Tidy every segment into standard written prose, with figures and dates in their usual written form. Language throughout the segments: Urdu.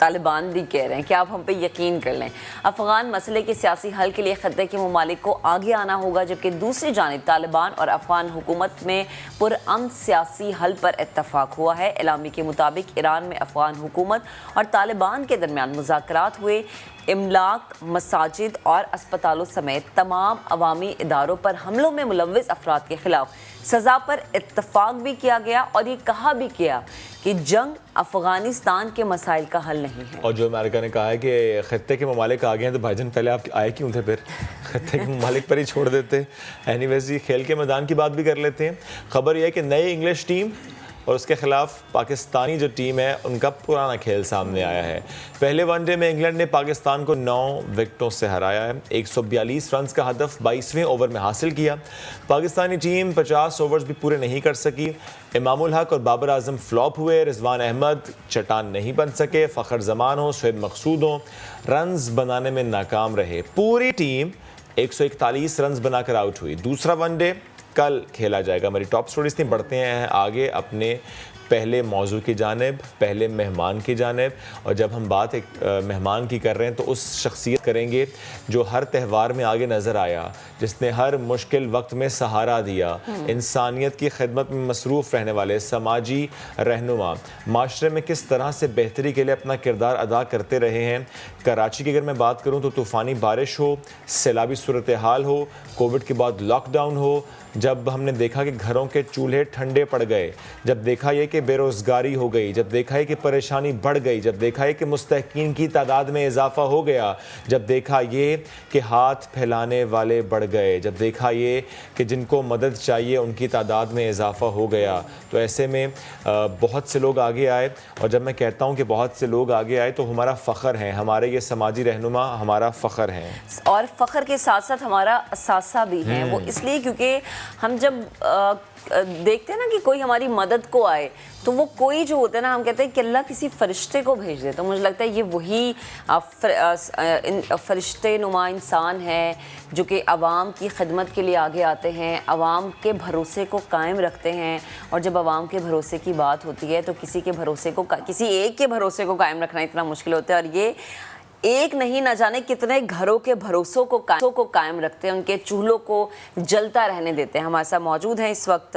طالبان بھی کہہ رہے ہیں کہ آپ ہم پہ یقین کر لیں، افغان مسئلے کے سیاسی حل کے لیے خطے کے ممالک کو آگے آنا ہوگا، جبکہ دوسری جانب طالبان اور افغان حکومت میں پرامن سیاسی حل پر اتفاق ہوا ہے۔ اعلامی کے مطابق ایران میں افغان حکومت اور طالبان کے درمیان مذاکرات ہوئے، املاک، مساجد اور اسپتالوں سمیت تمام عوامی اداروں پر حملوں میں ملوث افراد کے خلاف سزا پر اتفاق بھی کیا گیا، اور یہ کہا بھی کیا کہ جنگ افغانستان کے مسائل کا حل نہیں ہے۔ اور جو امریکہ نے کہا ہے کہ خطے کے ممالک آگے ہیں، تو بھائی جان پہلے آپ آئے کیوں تھے؟ پھر خطے کے ممالک پر ہی چھوڑ دیتے۔ اینی ویز کھیل کے میدان کی بات بھی کر لیتے ہیں۔ خبر یہ ہے کہ نئی انگلش ٹیم اور اس کے خلاف پاکستانی جو ٹیم ہے ان کا پرانا کھیل سامنے آیا ہے۔ پہلے ون ڈے میں انگلینڈ نے پاکستان کو 9 وکٹوں سے ہرایا ہے، 142 رنز کا ہدف 22ویں اوور میں حاصل کیا۔ پاکستانی ٹیم 50 اوورز بھی پورے نہیں کر سکی۔ امام الحق اور بابر اعظم فلاپ ہوئے، رضوان احمد چٹان نہیں بن سکے، فخر زمان ہو، شعیب مقصود ہو رنز بنانے میں ناکام رہے۔ پوری ٹیم 141 رنز بنا کر آؤٹ ہوئی۔ دوسرا ون ڈے کل کھیلا جائے گا۔ ہماری ٹاپ سٹوریز تھیں، بڑھتے ہیں آگے اپنے پہلے موضوع کی جانب، پہلے مہمان کی جانب۔ اور جب ہم بات ایک مہمان کی کر رہے ہیں تو اس شخصیت کریں گے جو ہر تہوار میں آگے نظر آیا، جس نے ہر مشکل وقت میں سہارا دیا، انسانیت کی خدمت میں مصروف رہنے والے سماجی رہنما، معاشرے میں کس طرح سے بہتری کے لیے اپنا کردار ادا کرتے رہے ہیں۔ کراچی کی اگر میں بات کروں تو طوفانی بارش ہو، سیلابی صورتحال ہو، کووڈ کے بعد لاک ڈاؤن ہو، جب ہم نے دیکھا کہ گھروں کے چولہے ٹھنڈے پڑ گئے، جب دیکھا یہ کہ بے روزگاری ہو گئی، جب دیکھا یہ کہ پریشانی بڑھ گئی، جب دیکھا یہ کہ مستحقین کی تعداد میں اضافہ ہو گیا، جب دیکھا یہ کہ ہاتھ پھیلانے والے بڑھ گئے، جب دیکھا یہ کہ جن کو مدد چاہیے ان کی تعداد میں اضافہ ہو گیا، تو ایسے میں بہت سے لوگ آگے آئے۔ اور جب میں کہتا ہوں کہ بہت سے لوگ آگے آئے تو ہمارا فخر ہے، ہمارے یہ سماجی رہنما ہمارا فخر ہیں، اور فخر کے ساتھ ساتھ ہمارا اثاثہ بھی ہے۔ وہ اس لیے کیونکہ ہم جب دیکھتے ہیں نا کہ کوئی ہماری مدد کو آئے تو وہ کوئی جو ہوتا ہے نا، ہم کہتے ہیں کہ اللہ کسی فرشتے کو بھیج دے، تو مجھے لگتا ہے یہ وہی فرشتے نما انسان ہے جو کہ عوام کی خدمت کے لیے آگے آتے ہیں، عوام کے بھروسے کو قائم رکھتے ہیں۔ اور جب عوام کے بھروسے کی بات ہوتی ہے تو کسی ایک کے بھروسے کو قائم رکھنا اتنا مشکل ہوتا ہے، اور یہ ایک نہیں، نہ جانے کتنے گھروں کے بھروسوں کو قائم رکھتے ہیں، ان کے چولہوں کو جلتا رہنے دیتے ہیں۔ ہمارے ساتھ موجود ہیں اس وقت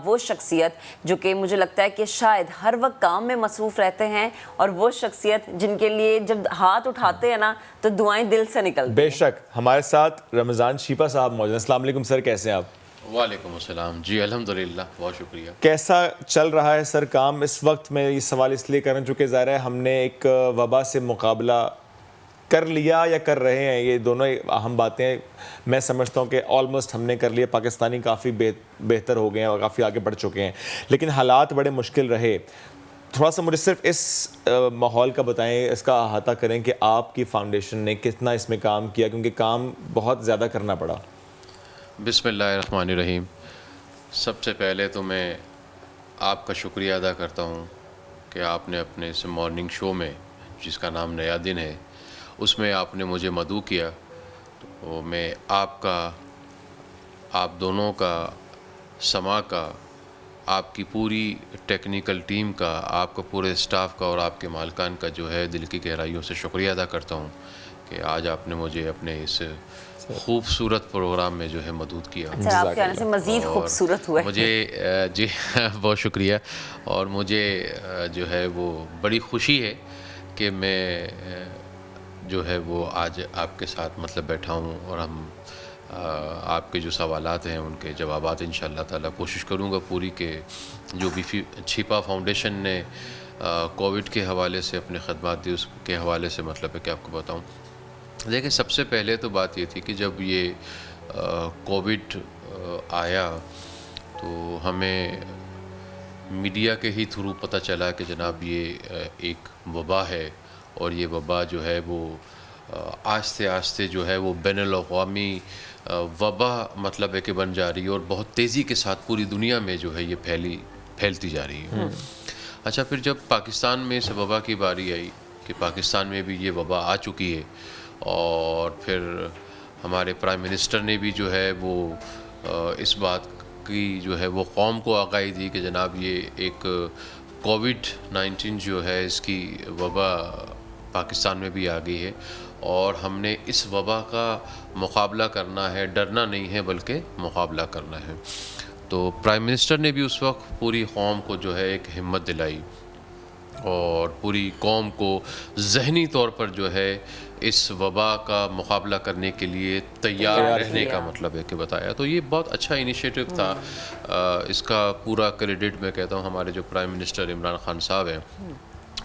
وہ شخصیت جو کہ مجھے لگتا ہے کہ شاید ہر وقت کام میں مصروف رہتے ہیں، اور وہ شخصیت جن کے لیے جب ہاتھ اٹھاتے ہیں نا تو دعائیں دل سے نکلتی ہیں۔ بے شک ہمارے ساتھ رمضان شیپا صاحب موجود ہیں۔ السلام علیکم سر، کیسے ہیں آپ؟ وعلیکم السلام جی، الحمدللہ، بہت شکریہ۔ کیسا چل رہا ہے سر کام اس وقت؟ میں یہ سوال اس لیے کروں چونکہ ظاہر ہے ہم نے ایک وبا سے مقابلہ کر لیا یا کر رہے ہیں، یہ دونوں اہم باتیں میں سمجھتا ہوں کہ آلموسٹ ہم نے کر لیا۔ پاکستانی کافی بہتر ہو گئے ہیں اور کافی آگے بڑھ چکے ہیں، لیکن حالات بڑے مشکل رہے۔ تھوڑا سا مجھے صرف اس ماحول کا بتائیں، اس کا احاطہ کریں کہ آپ کی فاؤنڈیشن نے کتنا اس میں کام کیا، کیونکہ کام بہت زیادہ کرنا پڑا۔ بسم اللہ الرحمن الرحیم۔ سب سے پہلے تو میں آپ کا شکریہ ادا کرتا ہوں کہ آپ نے اپنے اس مارننگ شو میں، جس کا نام نیا دن ہے، اس میں آپ نے مجھے مدعو کیا، تو میں آپ دونوں کا، سما کا، آپ کی پوری ٹیکنیکل ٹیم کا، آپ کا پورے اسٹاف کا اور آپ کے مالکان کا جو ہے دل کی گہرائیوں سے شکریہ ادا کرتا ہوں کہ آج آپ نے مجھے اپنے اس خوبصورت پروگرام میں جو ہے مدعو کیا۔ اچھا، آپ کے آنے سے مزید خوبصورت ہوئے۔ مجھے جی بہت شکریہ، اور مجھے جو ہے وہ بڑی خوشی ہے کہ میں جو ہے وہ آج آپ کے ساتھ مطلب بیٹھا ہوں، اور ہم آپ کے جو سوالات ہیں ان کے جوابات انشاءاللہ تعالیٰ کوشش کروں گا پوری، کہ جو بھی چھپا فاؤنڈیشن نے کووڈ کے حوالے سے اپنے خدمات دی، اس کے حوالے سے مطلب ہے کہ آپ کو بتاؤں۔ دیکھیں، سب سے پہلے تو بات یہ تھی کہ جب یہ کووڈ آیا تو ہمیں میڈیا کے ہی تھرو پتہ چلا کہ جناب یہ ایک وبا ہے، اور یہ وبا جو ہے وہ آہستہ آہستہ جو ہے وہ بین الاقوامی وبا مطلب ہے کہ بن جا رہی ہے، اور بہت تیزی کے ساتھ پوری دنیا میں جو ہے یہ پھیلتی جا رہی ہے۔ اچھا، پھر جب پاکستان میں اس وبا کی باری آئی کہ پاکستان میں بھی یہ وبا آ چکی ہے، اور پھر ہمارے پرائم منسٹر نے بھی جو ہے وہ اس بات کی جو ہے وہ قوم کو آگاہی دی کہ جناب یہ ایک کووڈ-19 جو ہے اس کی وبا پاکستان میں بھی آ گئی ہے اور ہم نے اس وبا کا مقابلہ کرنا ہے، ڈرنا نہیں ہے بلکہ مقابلہ کرنا ہے. تو پرائم منسٹر نے بھی اس وقت پوری قوم کو جو ہے ایک ہمت دلائی اور پوری قوم کو ذہنی طور پر جو ہے اس وبا کا مقابلہ کرنے کے لیے تیار رہنے کا مطلب ہے کہ بتایا. تو یہ بہت اچھا انیشیٹو تھا. اس کا پورا کریڈٹ میں کہتا ہوں ہمارے جو پرائم منسٹر عمران خان صاحب ہیں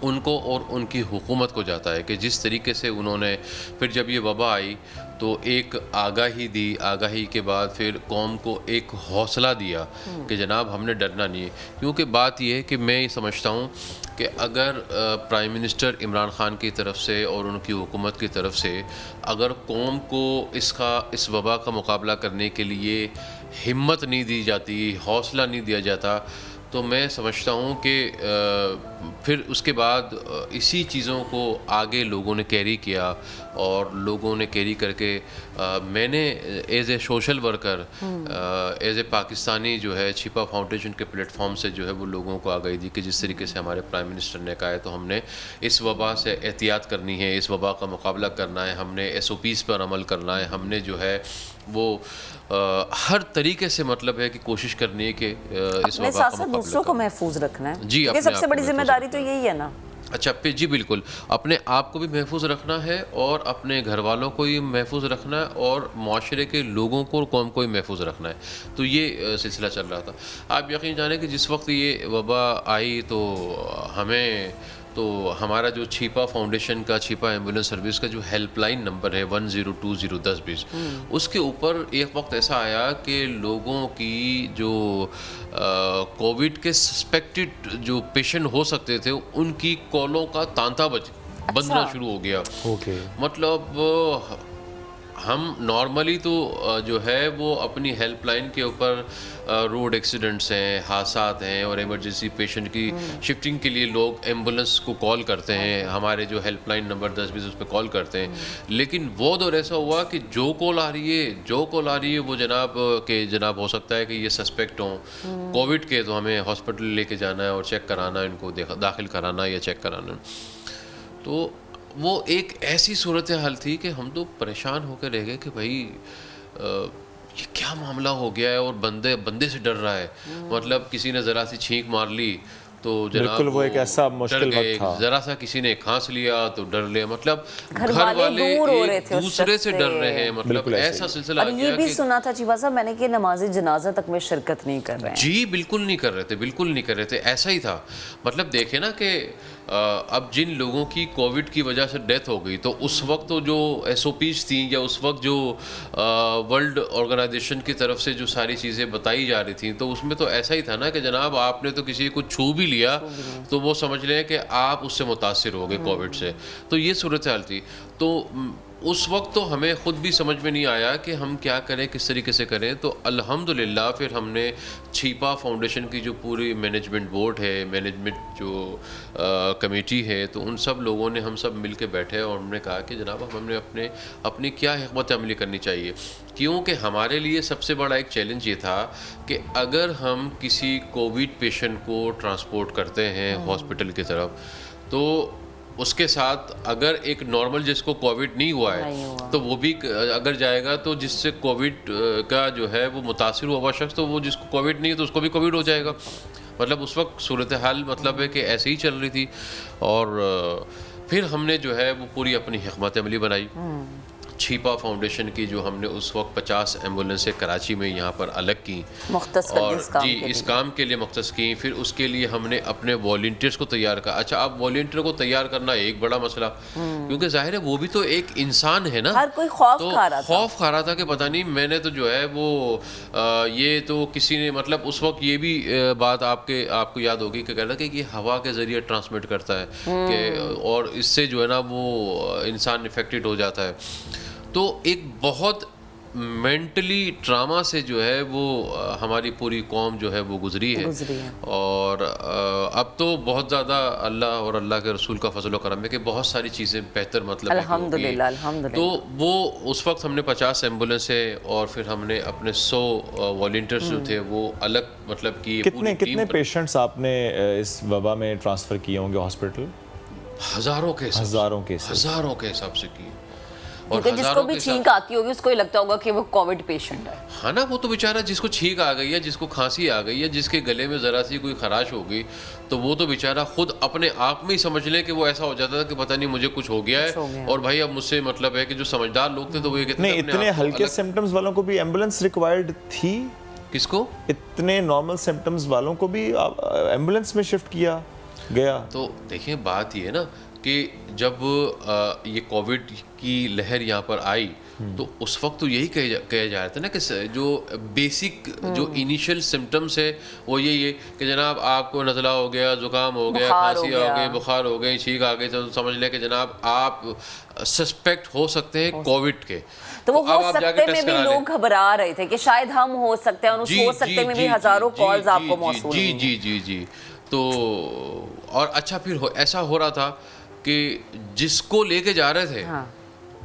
ان کو اور ان کی حکومت کو جاتا ہے کہ جس طریقے سے انہوں نے پھر جب یہ وبا آئی تو ایک آگاہی دی، آگاہی کے بعد پھر قوم کو ایک حوصلہ دیا کہ جناب ہم نے ڈرنا نہیں ہے. کیونکہ بات یہ ہے کہ میں یہ سمجھتا ہوں کہ اگر پرائم منسٹر عمران خان کی طرف سے اور ان کی حکومت کی طرف سے اگر قوم کو اس وبا کا مقابلہ کرنے کے لیے ہمت نہیں دی جاتی، حوصلہ نہیں دیا جاتا، تو میں سمجھتا ہوں کہ پھر اس کے بعد اسی چیزوں کو آگے لوگوں نے کیری کیا اور لوگوں نے کیری کر کے میں نے as a social worker as a Pakistani جو ہے چھپا فاؤنڈیشن کے پلیٹ فارم سے جو ہے وہ لوگوں کو آگاہی دی کہ جس طریقے سے ہمارے پرائم منسٹر نے کہا ہے تو ہم نے اس وبا سے احتیاط کرنی ہے، اس وبا کا مقابلہ کرنا ہے، ہم نے SOPs پر عمل کرنا ہے، ہم نے جو ہے وہ ہر طریقے سے مطلب ہے کہ کوشش کرنی ہے کہ اس وبا کا مقابلہ دوسروں کو محفوظ رکھنا ہے. جی کیونکہ سب سے بڑی ذمہ داری تو یہی ہے نا. اچھا جی بالکل، اپنے آپ کو بھی محفوظ رکھنا ہے اور اپنے گھر والوں کو بھی محفوظ رکھنا ہے اور معاشرے کے لوگوں کو اور قوم کو بھی محفوظ رکھنا ہے. تو یہ سلسلہ چل رہا تھا. آپ یقین جانیں کہ جس وقت یہ وبا آئی تو ہمارا جو چھپا فاؤنڈیشن کا چھپا ایمبولینس سروس کا جو ہیلپ لائن نمبر ہے 10201020 اس کے اوپر ایک وقت ایسا آیا کہ لوگوں کی جو کووڈ کے سسپیکٹڈ جو پیشنٹ ہو سکتے تھے ان کی کالوں کا تانتا بجنا شروع ہو گیا. مطلب ہم نارملی تو جو ہے وہ اپنی ہیلپ لائن کے اوپر روڈ ایکسیڈنٹس ہیں، حادثات ہیں اور ایمرجنسی پیشنٹ کی شفٹنگ کے لیے لوگ ایمبولنس کو کال کرتے ہیں، ہمارے جو ہیلپ لائن نمبر 1020 اس پہ کال کرتے ہیں. لیکن وہ دور ایسا ہوا کہ جو کال آ رہی ہے وہ جناب ہو سکتا ہے کہ یہ سسپیکٹ ہوں کووڈ کے، تو ہمیں ہاسپٹل لے کے جانا ہے اور چیک کرانا ہے، ان کو داخل کرانا یا چیک کرانا. تو وہ ایک ایسی صورتحال تھی کہ ہم تو پریشان ہو کے رہ گئے کہ بھائی یہ کیا معاملہ ہو گیا ہے اور بندے سے ڈر رہا ہے. مطلب کسی نے ذرا سی چھینک مار لی تو جناب وہ ایک ایسا مشکل وقت تھا، ذرا سا کسی نے کھانس لیا تو ڈر لیا. مطلب گھر والے ایک دوسرے سے ڈر رہے ہیں. مطلب ایسا سلسلہ اور یہ بھی سنا تھا چیبا صاحب میں نے کہ نماز جنازہ تک میں شرکت نہیں کر رہے ہیں. جی بالکل نہیں کر رہے تھے. ایسا ہی تھا. مطلب دیکھیں نا کہ اب جن لوگوں کی کووڈ کی وجہ سے ڈیتھ ہو گئی تو اس وقت تو جو SOPs تھیں یا اس وقت جو ورلڈ آرگنائزیشن کی طرف سے جو ساری چیزیں بتائی جا رہی تھیں تو اس میں تو ایسا ہی تھا نا کہ جناب آپ نے تو کسی کو چھو بھی لیا تو وہ سمجھ لیں کہ آپ اس سے متاثر ہو گئے کووڈ سے. تو یہ صورتحال تھی. تو اس وقت تو ہمیں خود بھی سمجھ میں نہیں آیا کہ ہم کیا کریں، کس طریقے سے کریں. تو الحمدللہ پھر ہم نے چھپا فاؤنڈیشن کی جو پوری مینجمنٹ بورڈ ہے، مینجمنٹ جو کمیٹی ہے، تو ان سب لوگوں نے ہم سب مل کے بیٹھے اور ہم نے کہا کہ جناب ہم نے اپنی کیا حکمت عملی کرنی چاہیے. کیونکہ ہمارے لیے سب سے بڑا ایک چیلنج یہ تھا کہ اگر ہم کسی کووڈ پیشنٹ کو ٹرانسپورٹ کرتے ہیں ہاسپٹل کی طرف تو اس کے ساتھ اگر ایک نارمل جس کو کووڈ نہیں ہوا ہے تو وہ بھی اگر جائے گا تو جس سے کووڈ کا جو ہے وہ متاثر ہوا شخص تو وہ جس کو کووڈ نہیں ہے تو اس کو بھی کووڈ ہو جائے گا. مطلب اس وقت صورتحال مطلب ہے کہ ایسے ہی چل رہی تھی. اور پھر ہم نے جو ہے وہ پوری اپنی حکمت عملی بنائی. چھپا فاؤنڈیشن کی جو ہم نے اس وقت 50 ایمبولینسیں کراچی میں یہاں پر الگ کی اور جی اس کام کے لیے مختص کی. پھر اس کے لیے ہم نے اپنے والنٹیئرس کو تیار کیا. اچھا اب والنٹیئر کو تیار کرنا ایک بڑا مسئلہ کیونکہ ظاہر ہے وہ بھی تو ایک انسان ہے نا. ہر کوئی خوف کھا رہا تھا کہ پتہ نہیں میں نے تو جو ہے وہ یہ تو کسی نے مطلب اس وقت یہ بھی بات آپ کو یاد ہوگی کہ کہنا کہ یہ ہوا کے ذریعے ٹرانسمٹ کرتا ہے کہ اور اس سے جو ہے نا وہ انسان افیکٹڈ ہو جاتا ہے. تو ایک بہت مینٹلی ٹراما سے جو ہے وہ ہماری پوری قوم جو ہے وہ گزری ہے. اور اب تو بہت زیادہ اللہ اور اللہ کے رسول کا فضل و کرم ہے کہ بہت ساری چیزیں بہتر مطلب الحمدللہ الحمدللہ. تو وہ اس وقت ہم نے 50 ایمبولینسیں اور پھر ہم نے اپنے 100 والنٹیئرز جو تھے وہ الگ مطلب کی کتنے پیشنٹس آپ نے اس وبا میں ٹرانسفر کیے ہوں گے ہاسپٹل؟ ہزاروں کے حساب سے کیے. اور جس کو بھی چھینک آتی ہوگی اس کو یہ لگتا ہوگا کہ وہ کووڈ پیشنٹ ہے. ہاں نا, وہ تو بیچارہ جس کو چھینک آ گئی ہے, جس کو کھانسی آ گئی ہے, جس کے گلے میں ذرا سی کوئی خراش ہو گئی, تو وہ تو بیچارہ خود اپنے آپ میں ہی سمجھ لے کہ وہ ایسا ہو جاتا تھا کہ پتہ نہیں مجھے کچھ ہو گیا ہے. اور بھائی اب مجھ سے مطلب ہے کہ جو سمجھدار لوگ تھے تو وہ یہ کہتے ہیں اتنے ہلکے سمپٹمز والوں کو بھی ایمبولینس ریکوائرڈ تھی. کس کو؟ اتنے نارمل سمپٹمز والوں کو بھی ایمبولینس میں شفٹ کیا گیا. تو دیکھیں بات یہ ہے نا کہ جب یہ کووڈ کی لہر یہاں پر آئی تو اس وقت تو یہی کہا جا رہا تھا نا کہ جو بیسک جو انیشیل سمٹمس ہے وہ یہی ہے کہ جناب آپ کو نزلہ ہو گیا, زکام ہو گیا, کھانسی ہو گئی, بخار ہو گئی, چھینک آ گئی, تو سمجھ لیں کہ جناب آپ سسپیکٹ ہو سکتے ہیں کووڈ کے. تو وہ ہو سکتے میں بھی لوگ گھبرا رہے تھے کہ شاید ہم ہو سکتے ہیں, اور اس ہو سکتے میں بھی ہزاروں کالز آپ کو موصول ہیں. جی. تو اور اچھا پھر ایسا ہو رہا تھا کہ جس کو لے کے جا رہے تھے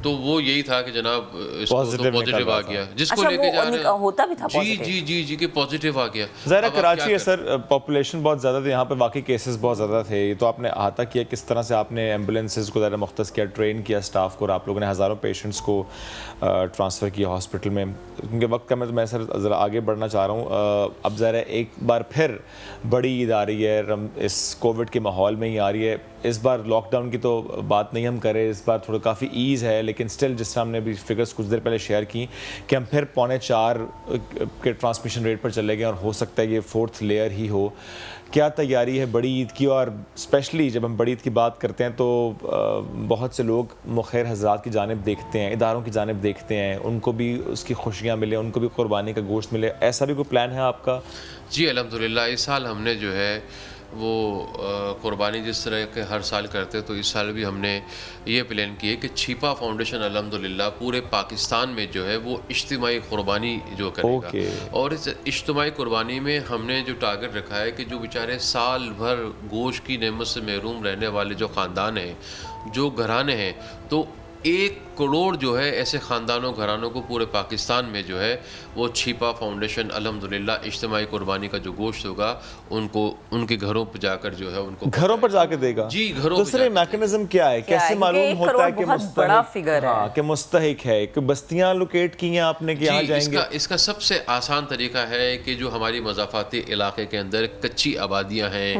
تو وہ یہی تھا کہ جناب اس کو تو پازیٹیو آ گیا, جس کو لے کے جا رہے ہوتا بھی تھا جی کہ پازیٹیو آ گیا. ظاہر کراچی ہے سر, پاپولیشن بہت زیادہ تھی یہاں پہ, واقعی کیسز بہت زیادہ تھے. یہ تو آپ نے احاطہ کیا کس طرح سے آپ نے ایمبولینسز کو ذرا مختص کیا, ٹرین کیا اسٹاف کو, اور آپ لوگوں نے ہزاروں پیشنٹس کو ٹرانسفر کیا ہاسپٹل میں. کیونکہ وقت کا میں سر ذرا آگے بڑھنا چاہ رہا ہوں. اب ذرا ایک بار پھر بڑی عید آ رہی ہے, اس کووڈ کے ماحول میں ہی آ رہی ہے. اس بار لاک ڈاؤن کی تو بات نہیں ہم کریں, اس بار تھوڑا کافی ایز ہے, لیکن اسٹل جس طرح ہم نے بھی فگرز کچھ دیر پہلے شیئر کی کہ ہم پھر 3.25 کے ٹرانسمیشن ریٹ پر چلے گئے, اور ہو سکتا ہے یہ 4th لیئر ہی ہو. کیا تیاری ہے بڑی عید کی؟ اور اسپیشلی جب ہم بڑی عید کی بات کرتے ہیں تو بہت سے لوگ مخیر حضرات کی جانب دیکھتے ہیں, اداروں کی جانب دیکھتے ہیں, ان کو بھی اس کی خوشیاں ملے, ان کو بھی قربانی کا گوشت ملے. ایسا بھی کوئی پلان ہے آپ کا؟ جی الحمدللہ, اس سال ہم نے جو ہے وہ قربانی جس طرح کے ہر سال کرتے, تو اس سال بھی ہم نے یہ پلان کی ہے کہ چھیپا فاؤنڈیشن الحمدللہ پورے پاکستان میں جو ہے وہ اجتماعی قربانی جو کرے گا. اور اس اجتماعی قربانی میں ہم نے جو ٹارگٹ رکھا ہے کہ جو بیچارے سال بھر گوشت کی نعمت سے محروم رہنے والے جو خاندان ہیں, جو گھرانے ہیں, تو 1 کروڑ جو ہے ایسے خاندانوں گھرانوں کو پورے پاکستان میں جو ہے وہ چھیپا فاؤنڈیشن الحمدللہ اجتماعی قربانی کا جو گوشت ہوگا ان کو ان کے گھروں پہ جا کر جو ہے ان کو گھروں پر جا کے دے گا. جی گھروں تو سر میکنزم کیا ہے, کیسے معلوم ہوتا ہے کہ بڑا فگر ہے کہ مستحق ہے, کہ بستیاں لوکیٹ کی ہیں آپ نے کہ یہاں جائیں گے؟ اس کا سب سے آسان طریقہ ہے کہ جو ہماری مضافاتی علاقے کے اندر کچی آبادیاں ہیں,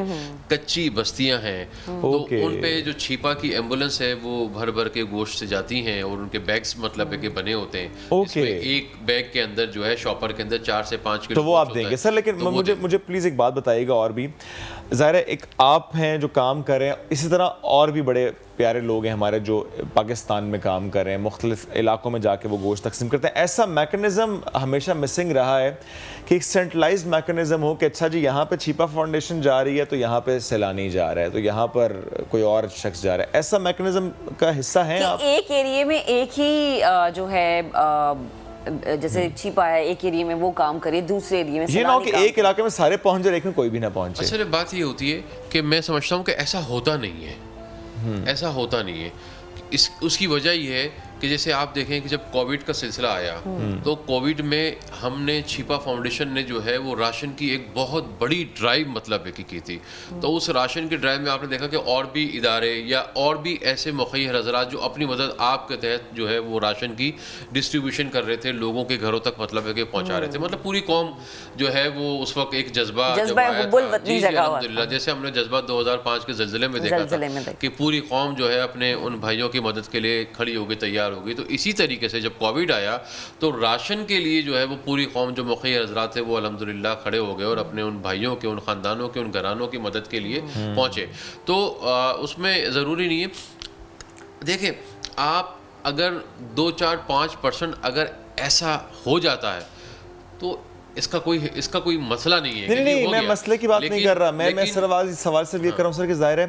کچی بستیاں ہیں, تو ان پہ جو چھیپا کی ایمبولینس ہے وہ بھر بھر کے گوشت سے جاتی ہیں, اور ان کے بیگز مطلب ہے کہ بنے ہوتے ہیں. اس میں ایک بیگ کے اندر جو ہے شاپر کے اندر 4 سے 5 کلو تو وہ آپ دیں گے سر. لیکن مجھے پلیز ایک بات بتائیے گا, اور بھی ظاہر ہے ایک آپ ہیں جو کام کر رہے ہیں, اسی طرح اور بھی بڑے پیارے لوگ ہیں ہمارے جو پاکستان میں کام کر رہے ہیں, مختلف علاقوں میں جا کے وہ گوشت تقسیم کرتے ہیں. ایسا میکنزم ہمیشہ مسنگ رہا ہے کہ ایک سینٹرلائزڈ میکنزم ہو کہ اچھا جی یہاں پہ چھیپا فاؤنڈیشن جا رہی ہے تو یہاں پہ سیلانی جا رہا ہے, تو یہاں پر کوئی اور شخص جا رہا ہے. ایسا میکنزم کا حصہ ہیں آپ؟ ایک ایریے میں ایک ہی جو ہے جیسے چھپا ہے, ایک ایریے میں وہ کام کرے, دوسرے ایریے میں یہ نہ ہو کہ ایک علاقے میں سارے پہنچ جائے لیکن کوئی بھی نہ پہنچے. اصل بات یہ ہوتی ہے کہ میں سمجھتا ہوں کہ ایسا ہوتا نہیں ہے, ایسا ہوتا نہیں ہے. اس کی وجہ یہ ہے کہ جیسے آپ دیکھیں کہ جب کووڈ کا سلسلہ آیا تو کووڈ میں ہم نے چھیپا فاؤنڈیشن نے جو ہے وہ راشن کی ایک بہت بڑی ڈرائیو مطلب ہے کہ کی تھی. تو اس راشن کی ڈرائیو میں آپ نے دیکھا کہ اور بھی ادارے یا اور بھی ایسے مخیر حضرات جو اپنی مدد آپ کے تحت جو ہے وہ راشن کی ڈسٹریبیوشن کر رہے تھے, لوگوں کے گھروں تک مطلب ہے کہ پہنچا رہے تھے. مطلب پوری قوم جو ہے وہ اس وقت ایک جذبہ الحمدللہ, جیسے ہم نے جذبہ 2005 کے زلزلے میں دیکھا تھا کہ پوری قوم جو ہے اپنے ان بھائیوں کی مدد کے لیے کھڑی ہو گئی, تیار ہو گئی. تو اسی طریقے سے جب کووڈ آیا تو راشن کے لیے جو ہے وہ پوری قوم جو مخیر حضرات تھے وہ الحمدللہ کھڑے ہو گئے اور اپنے ان بھائیوں کے, ان خاندانوں کے, ان گھرانوں کی مدد کے لیے پہنچے. تو اس میں ضروری نہیں ہے, دیکھیں آپ اگر 2-4-5% اگر ایسا ہو جاتا ہے تو اس کا کوئی مسئلہ نہیں ہے. نہیں میں مسئلے کی بات نہیں کر رہا, میں سوال صرف یہ کر رہا ہوں سر کہ ظاہر ہے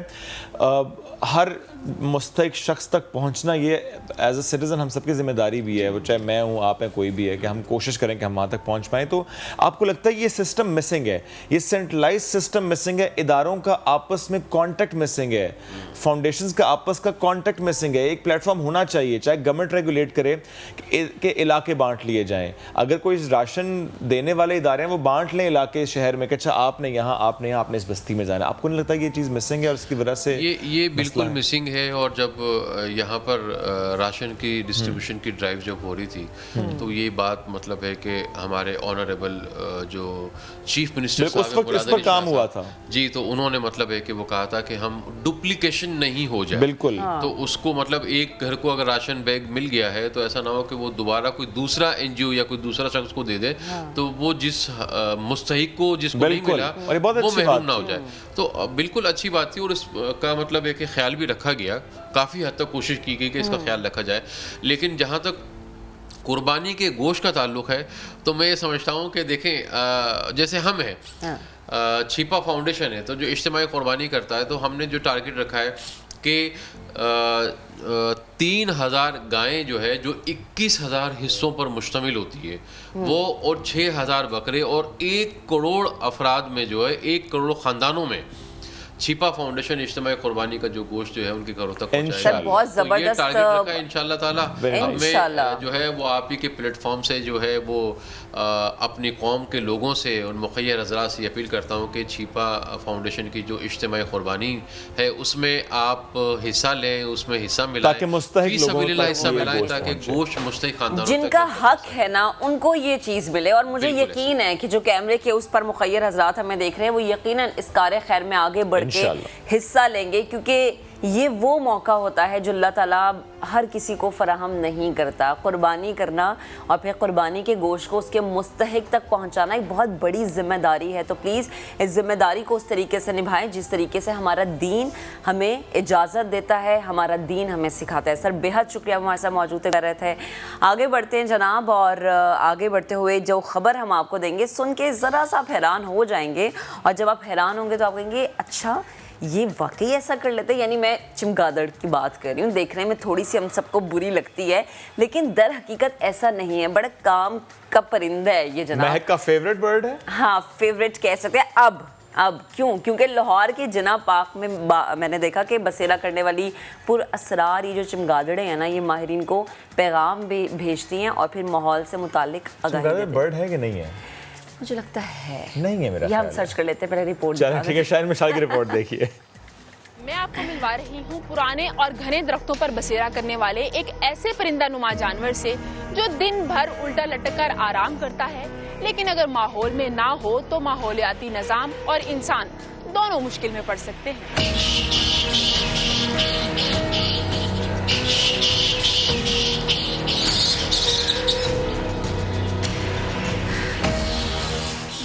ہر مستحق شخص تک پہنچنا یہ ایز اے سٹیزن ہم سب کی ذمہ داری بھی ہے, وہ چاہے میں ہوں, آپ ہیں, کوئی بھی ہے, کہ ہم کوشش کریں کہ ہم وہاں تک پہنچ پائیں. تو آپ کو لگتا ہے یہ سسٹم مسنگ ہے, یہ سینٹرلائز سسٹم مسنگ ہے, اداروں کا آپس میں کانٹیکٹ مسنگ ہے, فاؤنڈیشنز کا آپس کا کانٹیکٹ مسنگ ہے. ایک پلیٹ فارم ہونا چاہیے, چاہے گورنمنٹ ریگولیٹ کرے کہ علاقے بانٹ لیے جائیں. اگر کوئی راشن دینے والے ادارے ہیں وہ بانٹ لیں علاقے شہر میں کہ اچھا آپ نے یہاں, آپ نے اس بستی میں جانا. آپ کو نہیں لگتا یہ چیز مسنگ ہے اور اس کی وجہ سے یہ بالکل مسنگ ہے؟ اور جب یہاں پر راشن کی ڈسٹریبیوشن کی ڈرائیو جب ہو رہی تھی تو یہ بات مطلب ہے کہ ہمارے آنریبل جو چیف منسٹر صاحب اس پر کام ہوا تھا جی, تو انہوں نے مطلب ہے کہ وہ کہا تھا کہ ہم ڈپلیکیشن نہیں ہو جائے. بالکل. تو اس کو مطلب ایک گھر کو اگر راشن بیگ مل گیا ہے تو ایسا نہ ہو کہ وہ دوبارہ کوئی دوسرا این جی او یا کوئی دوسرا شخص کو دے دے تو وہ جس مستحق کو جس کو نہیں ملا وہ محروم نہ ہو جائے. تو بالکل اچھی بات تھی, اور اس کا مطلب ہے کہ خیال بھی رکھا گیا, کافی حد تک کوشش کی گئی کہ اس کا خیال رکھا جائے. لیکن جہاں تک قربانی کے گوشت کا تعلق ہے تو میں یہ سمجھتا ہوں کہ دیکھیں جیسے ہم ہیں, چھپا فاؤنڈیشن ہے تو جو اجتماعی قربانی کرتا ہے, تو ہم نے جو ٹارگٹ رکھا ہے کہ 3000 گائیں جو ہے جو 21,000 حصوں پر مشتمل ہوتی ہے وہ, اور 6000 بکرے, اور 1 کروڑ افراد میں جو ہے 1 کروڑ خاندانوں میں چھپا فاؤنڈیشن اجتماعی قربانی کا جو گوشت جو ہے ان کے گھروں تک پہنچائے. بہت زبردست ٹارگٹ رکھا ہے انشاءاللہ تعالیٰ. میں جو ہے وہ آپ ہی کے پلیٹ فارم سے جو ہے وہ اپنی قوم کے لوگوں سے, ان مخیر حضرات سے اپیل کرتا ہوں کہ چھپا فاؤنڈیشن کی جو اجتماعی قربانی ہے اس میں آپ حصہ لیں, اس میں حصہ ملائیں, تاکہ مستحق لوگوں تک حصہ ملائیں, تاکہ گوشت مستحق خاندانوں جن کا حق ہے نا ان کو یہ چیز ملے. اور مجھے یقین ہے کہ جو کیمرے کے اس پر مخیر حضرات ہمیں دیکھ رہے ہیں وہ یقیناً اس کار خیر میں آگے بڑھ کے حصہ لیں گے, کیونکہ یہ وہ موقع ہوتا ہے جو اللہ تعالیٰ ہر کسی کو فراہم نہیں کرتا. قربانی کرنا اور پھر قربانی کے گوشت کو اس کے مستحق تک پہنچانا ایک بہت بڑی ذمہ داری ہے. تو پلیز اس ذمہ داری کو اس طریقے سے نبھائیں جس طریقے سے ہمارا دین ہمیں اجازت دیتا ہے, ہمارا دین ہمیں سکھاتا ہے. سر بہت شکریہ ہمارے ساتھ موجود رہے تھے. آگے بڑھتے ہیں جناب, اور آگے بڑھتے ہوئے جو خبر ہم آپ کو دیں گے سن کے ذرا سا آپ حیران ہو جائیں گے, اور جب آپ حیران ہوں گے تو آپ کہیں گے اچھا یہ واقعی ایسا کر لیتے. یعنی میں چمگادڑ کی بات کر رہی ہوں, دیکھنے میں تھوڑی سی ہم سب کو بری لگتی ہے لیکن در حقیقت ایسا نہیں ہے. بڑا کام کا پرندہ ہے یہ جناب. مہک کا فیوریٹ برڈ ہے. ہاں فیوریٹ کہہ سکتے ہیں. اب کیوں؟ کیونکہ لاہور کے جناح پاک میں نے دیکھا کہ بسیرا کرنے والی پر اسرار یہ جو چمگادڑیں ہیں نا, یہ ماہرین کو پیغام بھی بھیجتی ہیں اور پھر ماحول سے متعلق آگاہی دیتی ہیں. برڈ ہے کہ نہیں ہے؟ مجھے لگتا ہے نہیں ہے. میرا یہ ہم سرچ کر لیتے ہیں, پہلے رپورٹ. چلیں ٹھیک ہے, شاہین مشال کی رپورٹ دیکھیے. میں آپ کو ملوا رہی ہوں پرانے اور گھنے درختوں پر بسیرا کرنے والے ایک ایسے پرندہ نما جانور سے جو دن بھر الٹا لٹک کر آرام کرتا ہے, لیکن اگر ماحول میں نہ ہو تو ماحولیاتی نظام اور انسان دونوں مشکل میں پڑ سکتے ہیں.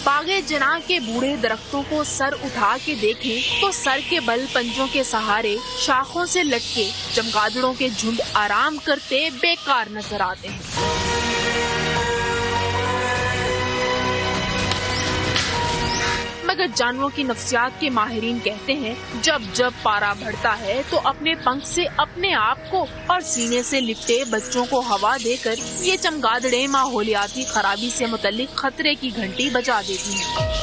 باغ جناح کے بوڑھے درختوں کو سر اٹھا کے دیکھیں تو سر کے بل پنجوں کے سہارے شاخوں سے لٹکے چمگادڑوں کے جھنڈ آرام کرتے بیکار نظر آتے ہیں. مگر جانوروں کی نفسیات کے ماہرین کہتے ہیں جب جب پارا بڑھتا ہے تو اپنے پنکھ سے اپنے آپ کو اور سینے سے لپٹے بچوں کو ہوا دے کر یہ چمگادڑیں ماحولیاتی خرابی سے متعلق خطرے کی گھنٹی بجا دیتی ہیں.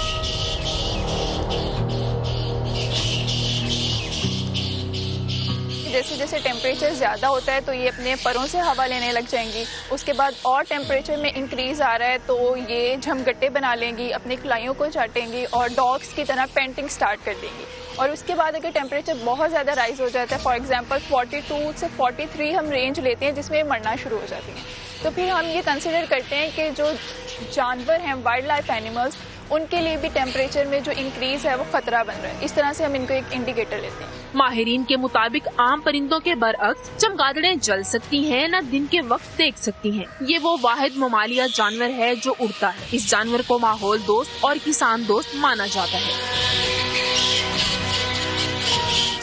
جیسے جیسے ٹیمپریچر زیادہ ہوتا ہے تو یہ اپنے پروں سے ہوا لینے لگ جائیں گی. اس کے بعد اور ٹیمپریچر میں انکریز آ رہا ہے تو یہ جھمگٹے بنا لیں گی, اپنی کلائیوں کو چاٹیں گی اور ڈاگس کی طرح پینٹنگ سٹارٹ کر دیں گی. اور اس کے بعد اگر ٹیمپریچر بہت زیادہ رائز ہو جاتا ہے, فار ایگزامپل 42 سے 43 ہم رینج لیتے ہیں جس میں مرنا شروع ہو جاتی ہیں, تو پھر ہم یہ کنسیڈر کرتے ہیں کہ جو جانور ہیں وائلڈ لائف اینیملز ان کے لیے بھی ٹیمپریچر میں جو انکریز ہے وہ خطرہ بن رہا ہے. اس طرح سے ہم ان کو ایک انڈیکیٹر لیتے ہیں. ماہرین کے مطابق عام پرندوں کے برعکس چمگادڑیں جل سکتی ہیں نہ دن کے وقت دیکھ سکتی ہیں. یہ وہ واحد ممالیہ جانور ہے جو اڑتا ہے. اس جانور کو ماحول دوست اور کسان دوست مانا جاتا ہے.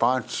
5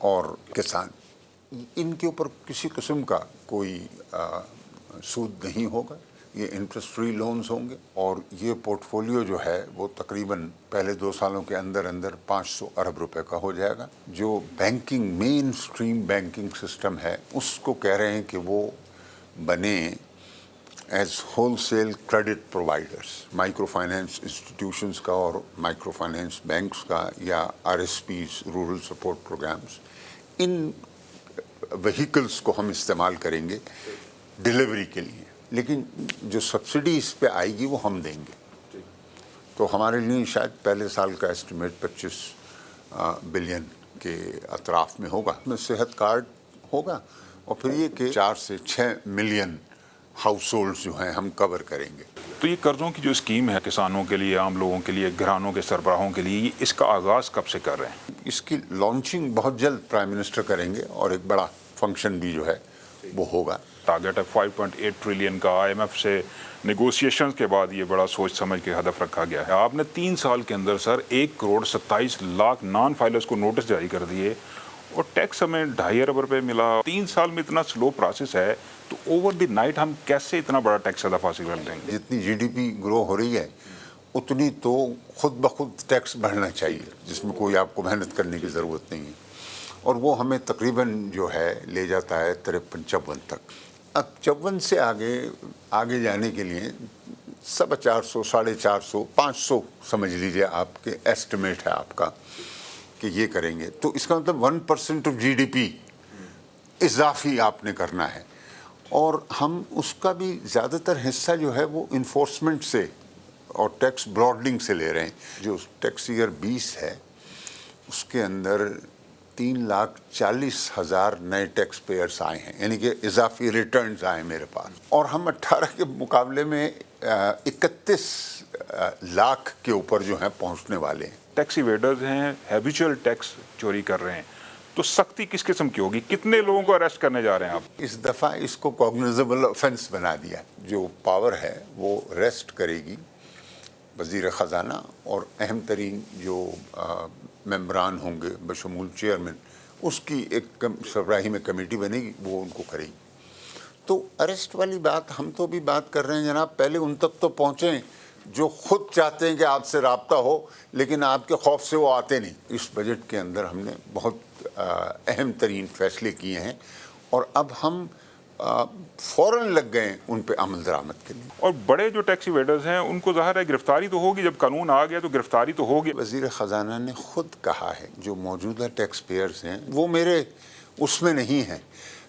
اور کسان، ان کے اوپر کسی قسم کا کوئی سود نہیں ہوگا، یہ انٹرسٹ فری لونز ہوں گے، اور یہ پورٹ فولیو جو ہے وہ تقریباً پہلے 2 سالوں کے اندر 500 ارب روپے کا ہو جائے گا۔ جو banking mainstream banking system ہے اس کو کہہ رہے ہیں کہ وہ بنے as wholesale credit providers, microfinance institutions کا اور مائکرو فائنینس بینکس کا یا RSPs رورل سپورٹ پروگرامز، ان وہیکلز کو ہم استعمال کریں گے ڈیلیوری کے لیے، لیکن جو سبسڈی اس پہ آئے گی وہ ہم دیں گے۔ تو ہمارے لیے شاید پہلے سال کا اسٹیمیٹ 25 بلین کے اطراف میں ہوگا۔ میں صحت کارڈ ہوگا، اور پھر یہ کہ 4 سے 6 ملین ہاؤس ہولڈز جو ہیں ہم کور کریں گے۔ تو یہ قرضوں کی جو اسکیم ہے کسانوں کے لیے، عام لوگوں کے لیے، گھرانوں کے سربراہوں کے لیے، اس کا آغاز کب سے کر رہے ہیں؟ اس کی لانچنگ بہت جلد پرائم منسٹر کریں گے، اور ایک بڑا فنکشن بھی جو ہے وہ ہوگا۔ ٹارگیٹ ہے 5.8 ٹریلین کا، IMF سے نیگوسیشنز کے بعد یہ بڑا سوچ سمجھ کے ہدف رکھا گیا ہے۔ آپ نے 3 سال کے اندر سر 1.27 کروڑ نان فائلرز کو نوٹس جاری کر دیے، اور ٹیکس ہمیں 2.5 ارب روپے ملا۔ 3 سال میں اتنا سلو پروسیس ہے، تو اوور دی نائٹ ہم کیسے اتنا بڑا ٹیکس ہدف حاصل کر دیں گے؟ جتنی GDP گرو ہو رہی ہے اتنی تو خود بخود ٹیکس بڑھنا چاہیے، جس میں کوئی آپ کو محنت کرنے کی ضرورت نہیں ہے، اور وہ ہمیں تقریباً جو ہے لے جاتا ہے 53-54 تک۔ اب 54 سے آگے جانے کے لیے 450, 450, 500 سمجھ لیجئے آپ کے ایسٹیمیٹ ہے آپ کا کہ یہ کریں گے، تو اس کا مطلب 1% آف GDP اضافی آپ نے کرنا ہے، اور ہم اس کا بھی زیادہ تر حصہ جو ہے وہ انفورسمنٹ سے اور ٹیکس براڈنگ سے لے رہے ہیں۔ جو ٹیکس ایئر 20 ہے اس کے اندر 3,40,000 نئے ٹیکس پیئرس آئے ہیں، یعنی کہ اضافی ریٹرنز آئے میرے پاس، اور ہم 18 کے مقابلے میں 31 لاکھ کے اوپر جو ہیں پہنچنے والے ہیں۔ ٹیکس ایویڈرز ہیں، ہیبیچول ٹیکس چوری کر رہے ہیں، تو سختی کس قسم کی ہوگی؟ کتنے لوگوں کو اریسٹ کرنے جا رہے ہیں آپ؟ اس دفعہ اس کو کوگنیزیبل آفینس بنا دیا، جو پاور ہے وہ ریسٹ کرے گی وزیر خزانہ، اور اہم ترین جو ممبران ہوں گے بشمول چیئرمین، اس کی ایک سربراہی میں کمیٹی بنے گی، وہ ان کو کرے گی۔ تو اریسٹ والی بات ہم تو بھی بات کر رہے ہیں جناب، پہلے ان تک تو پہنچیں جو خود چاہتے ہیں کہ آپ سے رابطہ ہو، لیکن آپ کے خوف سے وہ آتے نہیں۔ اس بجٹ کے اندر ہم نے بہت اہم ترین فیصلے کیے ہیں، اور اب ہم فوراً لگ گئے ان پہ عمل درآمد کے لیے۔ اور بڑے جو ٹیکس ایویڈرز ہیں ان کو ظاہر ہے گرفتاری تو ہوگی، جب قانون آ گیا تو گرفتاری تو ہوگی۔ وزیر خزانہ نے خود کہا ہے جو موجودہ ٹیکس پیئرز ہیں وہ میرے اس میں نہیں ہیں،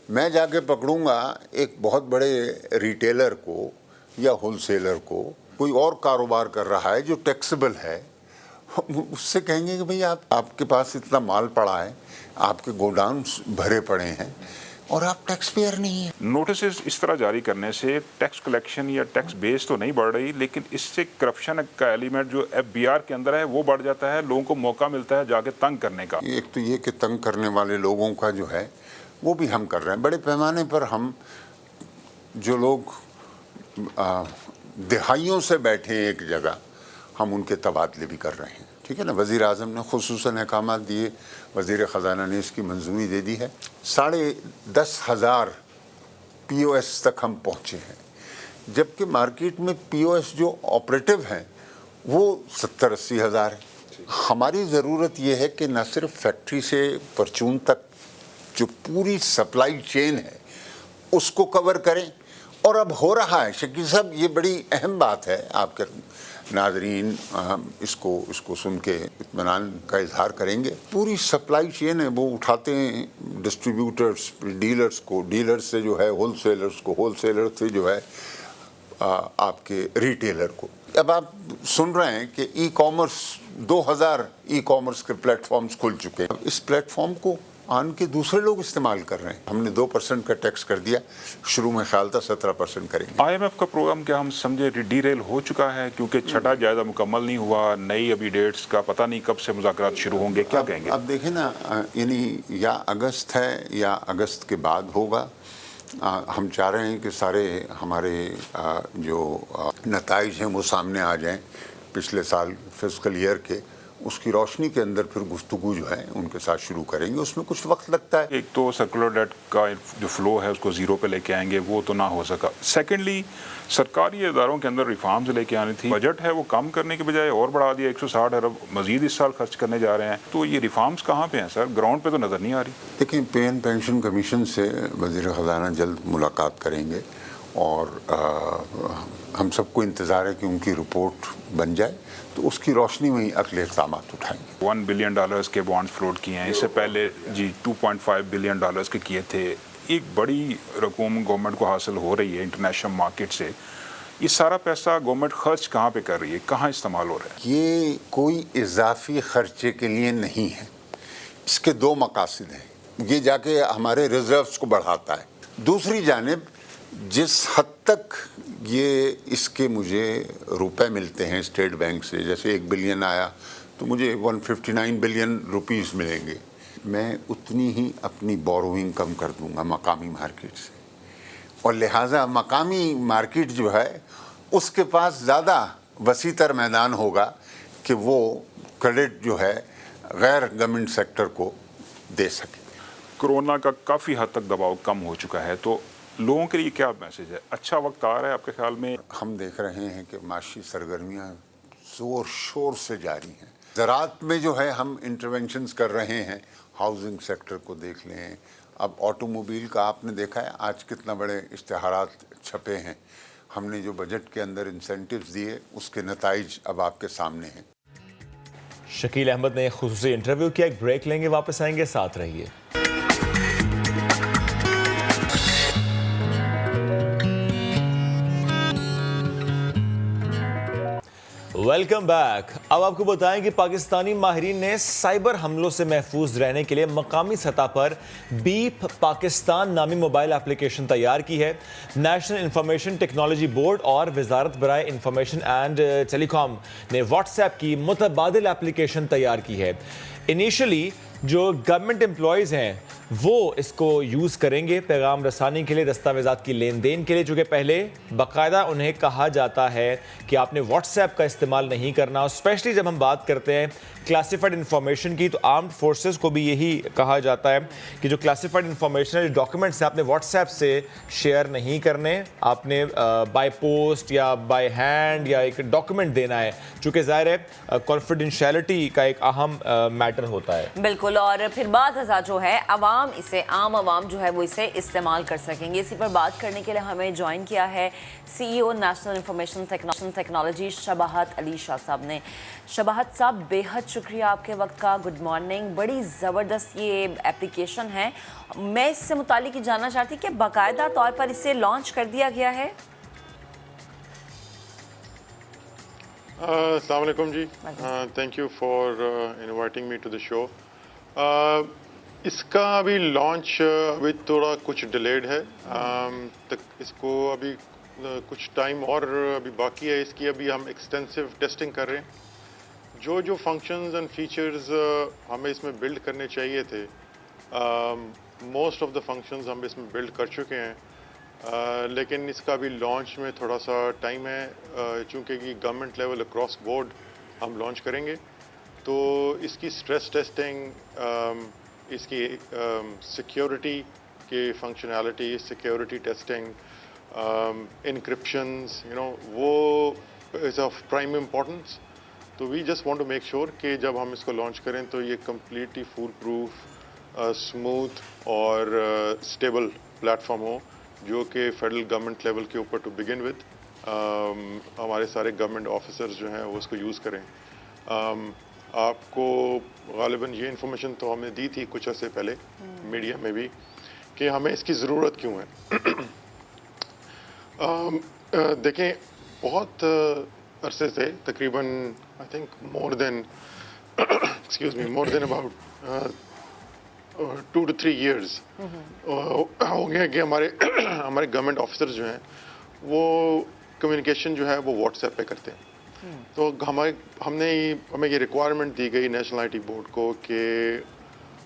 میں جا کے پکڑوں گا ایک بہت بڑے ریٹیلر کو یا ہول سیلر کو، کوئی اور کاروبار کر رہا ہے جو ٹیکسیبل ہے، اس سے کہیں گے کہ بھئی آپ کے پاس اتنا مال پڑا ہے، آپ کے گوڈاؤنز بھرے پڑے ہیں، اور آپ ٹیکس پیئر نہیں ہیں۔ نوٹسز اس طرح جاری کرنے سے ٹیکس کلیکشن یا ٹیکس بیس تو نہیں بڑھ رہی، لیکن اس سے کرپشن کا ایلیمنٹ جو FBR کے اندر ہے وہ بڑھ جاتا ہے، لوگوں کو موقع ملتا ہے جا کے تنگ کرنے کا۔ ایک تو یہ کہ تنگ کرنے والے لوگوں کا جو ہے وہ بھی ہم کر رہے ہیں بڑے پیمانے پر۔ ہم جو لوگ دہائیوں سے بیٹھے ہیں ایک جگہ، ہم ان کے تبادلے بھی کر رہے ہیں، ٹھیک ہے نا۔ وزیر اعظم نے خصوصاً احکامات دیے، وزیر خزانہ نے اس کی منظوری دے دی ہے۔ 10,500 POS تک ہم پہنچے ہیں، جبکہ مارکیٹ میں POS جو آپریٹو ہیں وہ 70-80 ہزار ہیں۔ ہماری ضرورت یہ ہے کہ نہ صرف فیکٹری سے پرچون تک جو پوری سپلائی چین ہے اس کو کور کریں، اور اب ہو رہا ہے شکیل صاحب، یہ بڑی اہم بات ہے، آپ کے ناظرین اس کو سن کے اطمینان کا اظہار کریں گے۔ پوری سپلائی چین ہے وہ اٹھاتے ہیں ڈسٹریبیوٹرز ڈیلرز کو، ڈیلرز سے جو ہے ہول سیلرز کو، ہول سیلر سے جو ہے آپ کے ریٹیلر کو۔ اب آپ سن رہے ہیں کہ ای کامرس 2000 ای کامرس کے پلیٹ فارمز کھل چکے ہیں، اس پلیٹ فارم کو آن کے دوسرے لوگ استعمال کر رہے ہیں۔ ہم نے 2% کا ٹیکس کر دیا، شروع میں خیال تھا 17% کریں گے۔ IMF کا پروگرام کیا ہم سمجھے ڈی ریل ہو چکا ہے؟ کیونکہ چھٹا جائزہ مکمل نہیں ہوا، نئی ابھی ڈیٹس کا پتہ نہیں کب سے مذاکرات شروع ہوں گے، کیا کہیں گے؟ اب دیکھیں نا، یعنی یا اگست ہے یا اگست کے بعد ہوگا۔ ہم چاہ رہے ہیں کہ سارے ہمارے جو نتائج ہیں وہ سامنے آ جائیں پچھلے سال فسکل ایئر کے، اس کی روشنی کے اندر پھر گفتگو جو ہے ان کے ساتھ شروع کریں گے. اس میں کچھ وقت لگتا ہے. ایک تو سرکولر ڈیٹ کا جو فلو ہے اس کو زیرو پہ لے کے آئیں گے, وہ تو نہ ہو سکا. سیکنڈلی سرکاری اداروں کے اندر ریفارمز لے کے آنی تھی. بجٹ ہے وہ کم کرنے کے بجائے اور بڑھا دیا, 160 ارب مزید اس سال خرچ کرنے جا رہے ہیں. تو یہ ریفارمز کہاں پہ ہیں سر؟ گراؤنڈ پہ تو نظر نہیں آ رہی. دیکھیں, پے اینڈ پینشن کمیشن سے وزیر خزانہ جلد ملاقات کریں گے اور ہم سب کو انتظار ہے کہ ان کی رپورٹ بن جائے, تو اس کی روشنی میں ہی اگلے اقدامات اٹھائیں گے. $1 بلین کے بانڈ فلوٹ کیے ہیں, اس سے پہلے جی $2.5 بلین کے کیے تھے. ایک بڑی رقم گورنمنٹ کو حاصل ہو رہی ہے انٹرنیشنل مارکیٹ سے. یہ سارا پیسہ گورنمنٹ خرچ کہاں پہ کر رہی ہے, کہاں استعمال ہو رہا ہے؟ یہ کوئی اضافی خرچے کے لیے نہیں ہے. اس کے دو مقاصد ہیں. یہ جا کے ہمارے ریزروز کو بڑھاتا ہے. دوسری جانب جس حد تک یہ اس کے مجھے روپے ملتے ہیں اسٹیٹ بینک سے, جیسے 1 بلین آیا تو مجھے 159 بلین روپیز ملیں گے, میں اتنی ہی اپنی بوروئنگ کم کر دوں گا مقامی مارکیٹ سے. اور لہٰذا مقامی مارکیٹ جو ہے اس کے پاس زیادہ وسیع تر میدان ہوگا کہ وہ کریڈٹ جو ہے غیر گورنمنٹ سیکٹر کو دے سکے. کورونا کا کافی حد تک دباؤ کم ہو چکا ہے, تو لوگوں کے لیے کیا میسج ہے؟ اچھا وقت آ رہا ہے آپ کے خیال میں؟ ہم دیکھ رہے ہیں کہ معاشی سرگرمیاں زور شور سے جاری ہیں. زراعت میں جو ہے ہم انٹرونشنز کر رہے ہیں, ہاؤسنگ سیکٹر کو دیکھ لیں. اب آٹو موبیل کا آپ نے دیکھا ہے آج کتنا بڑے اشتہارات چھپے ہیں. ہم نے جو بجٹ کے اندر انسینٹیوز دیے اس کے نتائج اب آپ کے سامنے ہیں. شکیل احمد نے ایک خصوصی انٹرویو کیا. ایک بریک لیں گے, واپس آئیں گے, ساتھ رہیے. Welcome back. اب آپ کو بتائیں کہ پاکستانی ماہرین نے سائبر حملوں سے محفوظ رہنے کے لیے مقامی سطح پر بیپ پاکستان نامی موبائل اپلیکیشن تیار کی ہے. نیشنل انفارمیشن ٹیکنالوجی بورڈ اور وزارت برائے انفارمیشن اینڈ ٹیلی کام نے واٹس ایپ کی متبادل اپلیکیشن تیار کی ہے. انیشلی جو گورنمنٹ امپلائیز ہیں وہ اس کو یوز کریں گے پیغام رسانی کے لیے, دستاویزات کی لین دین کے لیے, چونکہ پہلے باقاعدہ انہیں کہا جاتا ہے کہ آپ نے واٹس ایپ کا استعمال نہیں کرنا. اسپیشلی جب ہم بات کرتے ہیں کلاسیفائڈ انفارمیشن کی, تو آرمڈ فورسز کو بھی یہی کہا جاتا ہے کہ جو کلاسیفائڈ انفارمیشن ہے, جو ڈاکیومنٹس ہیں, آپ نے واٹس ایپ سے شیئر نہیں کرنے. آپ نے بائی پوسٹ یا بائی ہینڈ یا ایک ڈاکیومنٹ دینا ہے, چونکہ ظاہر ہے کانفیڈینشیلٹی کا ایک اہم میٹر ہوتا ہے. بالکل. اور پھر بعد ازاں جو ہے عام عوام جو ہے وہ اسے استعمال کر سکیں گے. اسی پر بات کرنے کے لیے ہمیں جوائن کیا ہے سی ای او national information technology شباہت Ali Shah صاحب نے. شباہت صاحب, بے حد شکریہ آپ کے وقت کا. Good morning. بڑی زبردست یہ اپلیکیشن ہے. میں اس سے متعلق یہ جاننا چاہتی کہ باقاعدہ طور پر اسے لانچ کر دیا گیا ہے. السلام علیکم جی. Thank you for inviting me to the show. اس کا ابھی لانچ ابھی تھوڑا کچھ ڈیلیڈ ہے. اس کو ابھی کچھ ٹائم اور ابھی باقی ہے اس کی. ابھی ہم ایکسٹینسو ٹیسٹنگ کر رہے ہیں. جو فنکشنز اینڈ فیچرز ہمیں اس میں بلڈ کرنے چاہیے تھے, موسٹ آف دا فنکشنز ہم اس میں بلڈ کر چکے ہیں. لیکن اس کا بھی لانچ میں تھوڑا سا ٹائم ہے, چونکہ کہ گورنمنٹ لیول اکراس بورڈ ہم لانچ کریں گے. تو اس کی اسٹریس ٹیسٹنگ, اس کی سیکیورٹی کی فنکشنالٹی, سیکیورٹی ٹیسٹنگ, انکرپشنز, وہ از آف پرائم امپورٹنس. تو we just want to make sure کہ جب ہم اس کو لانچ کریں تو یہ کمپلیٹلی فول پروف, اسموتھ اور اسٹیبل پلیٹ فارم ہو, جو کہ فیڈرل گورنمنٹ لیول کے اوپر ٹو بگن ود ہمارے سارے گورنمنٹ آفیسرز جو ہیں وہ اس کو یوز کریں. آپ کو غالباً یہ انفارمیشن تو ہم نے دی تھی کچھ عرصے پہلے میڈیا میں بھی کہ ہمیں اس کی ضرورت کیوں ہے. دیکھیں, بہت عرصے سے تقریباً I think more than about 2 to 3 years ہو گیا کہ ہمارے گورنمنٹ آفیسرز جو ہیں وہ کمیونیکیشن جو ہے وہ واٹس ایپ پہ کرتے ہیں. تو ہمیں یہ ریکوائرمنٹ دی گئی نیشنل آئی ٹی بورڈ کو کہ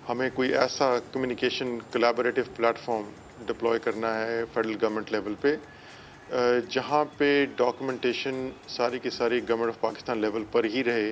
ہمیں کوئی ایسا communication collaborative plate form deploy کرنا ہے فیڈرل گورنمنٹ لیول پہ, جہاں پہ ڈاکومنٹیشن ساری کی ساری گورنمنٹ آف پاکستان لیول پر ہی رہے,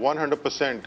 100%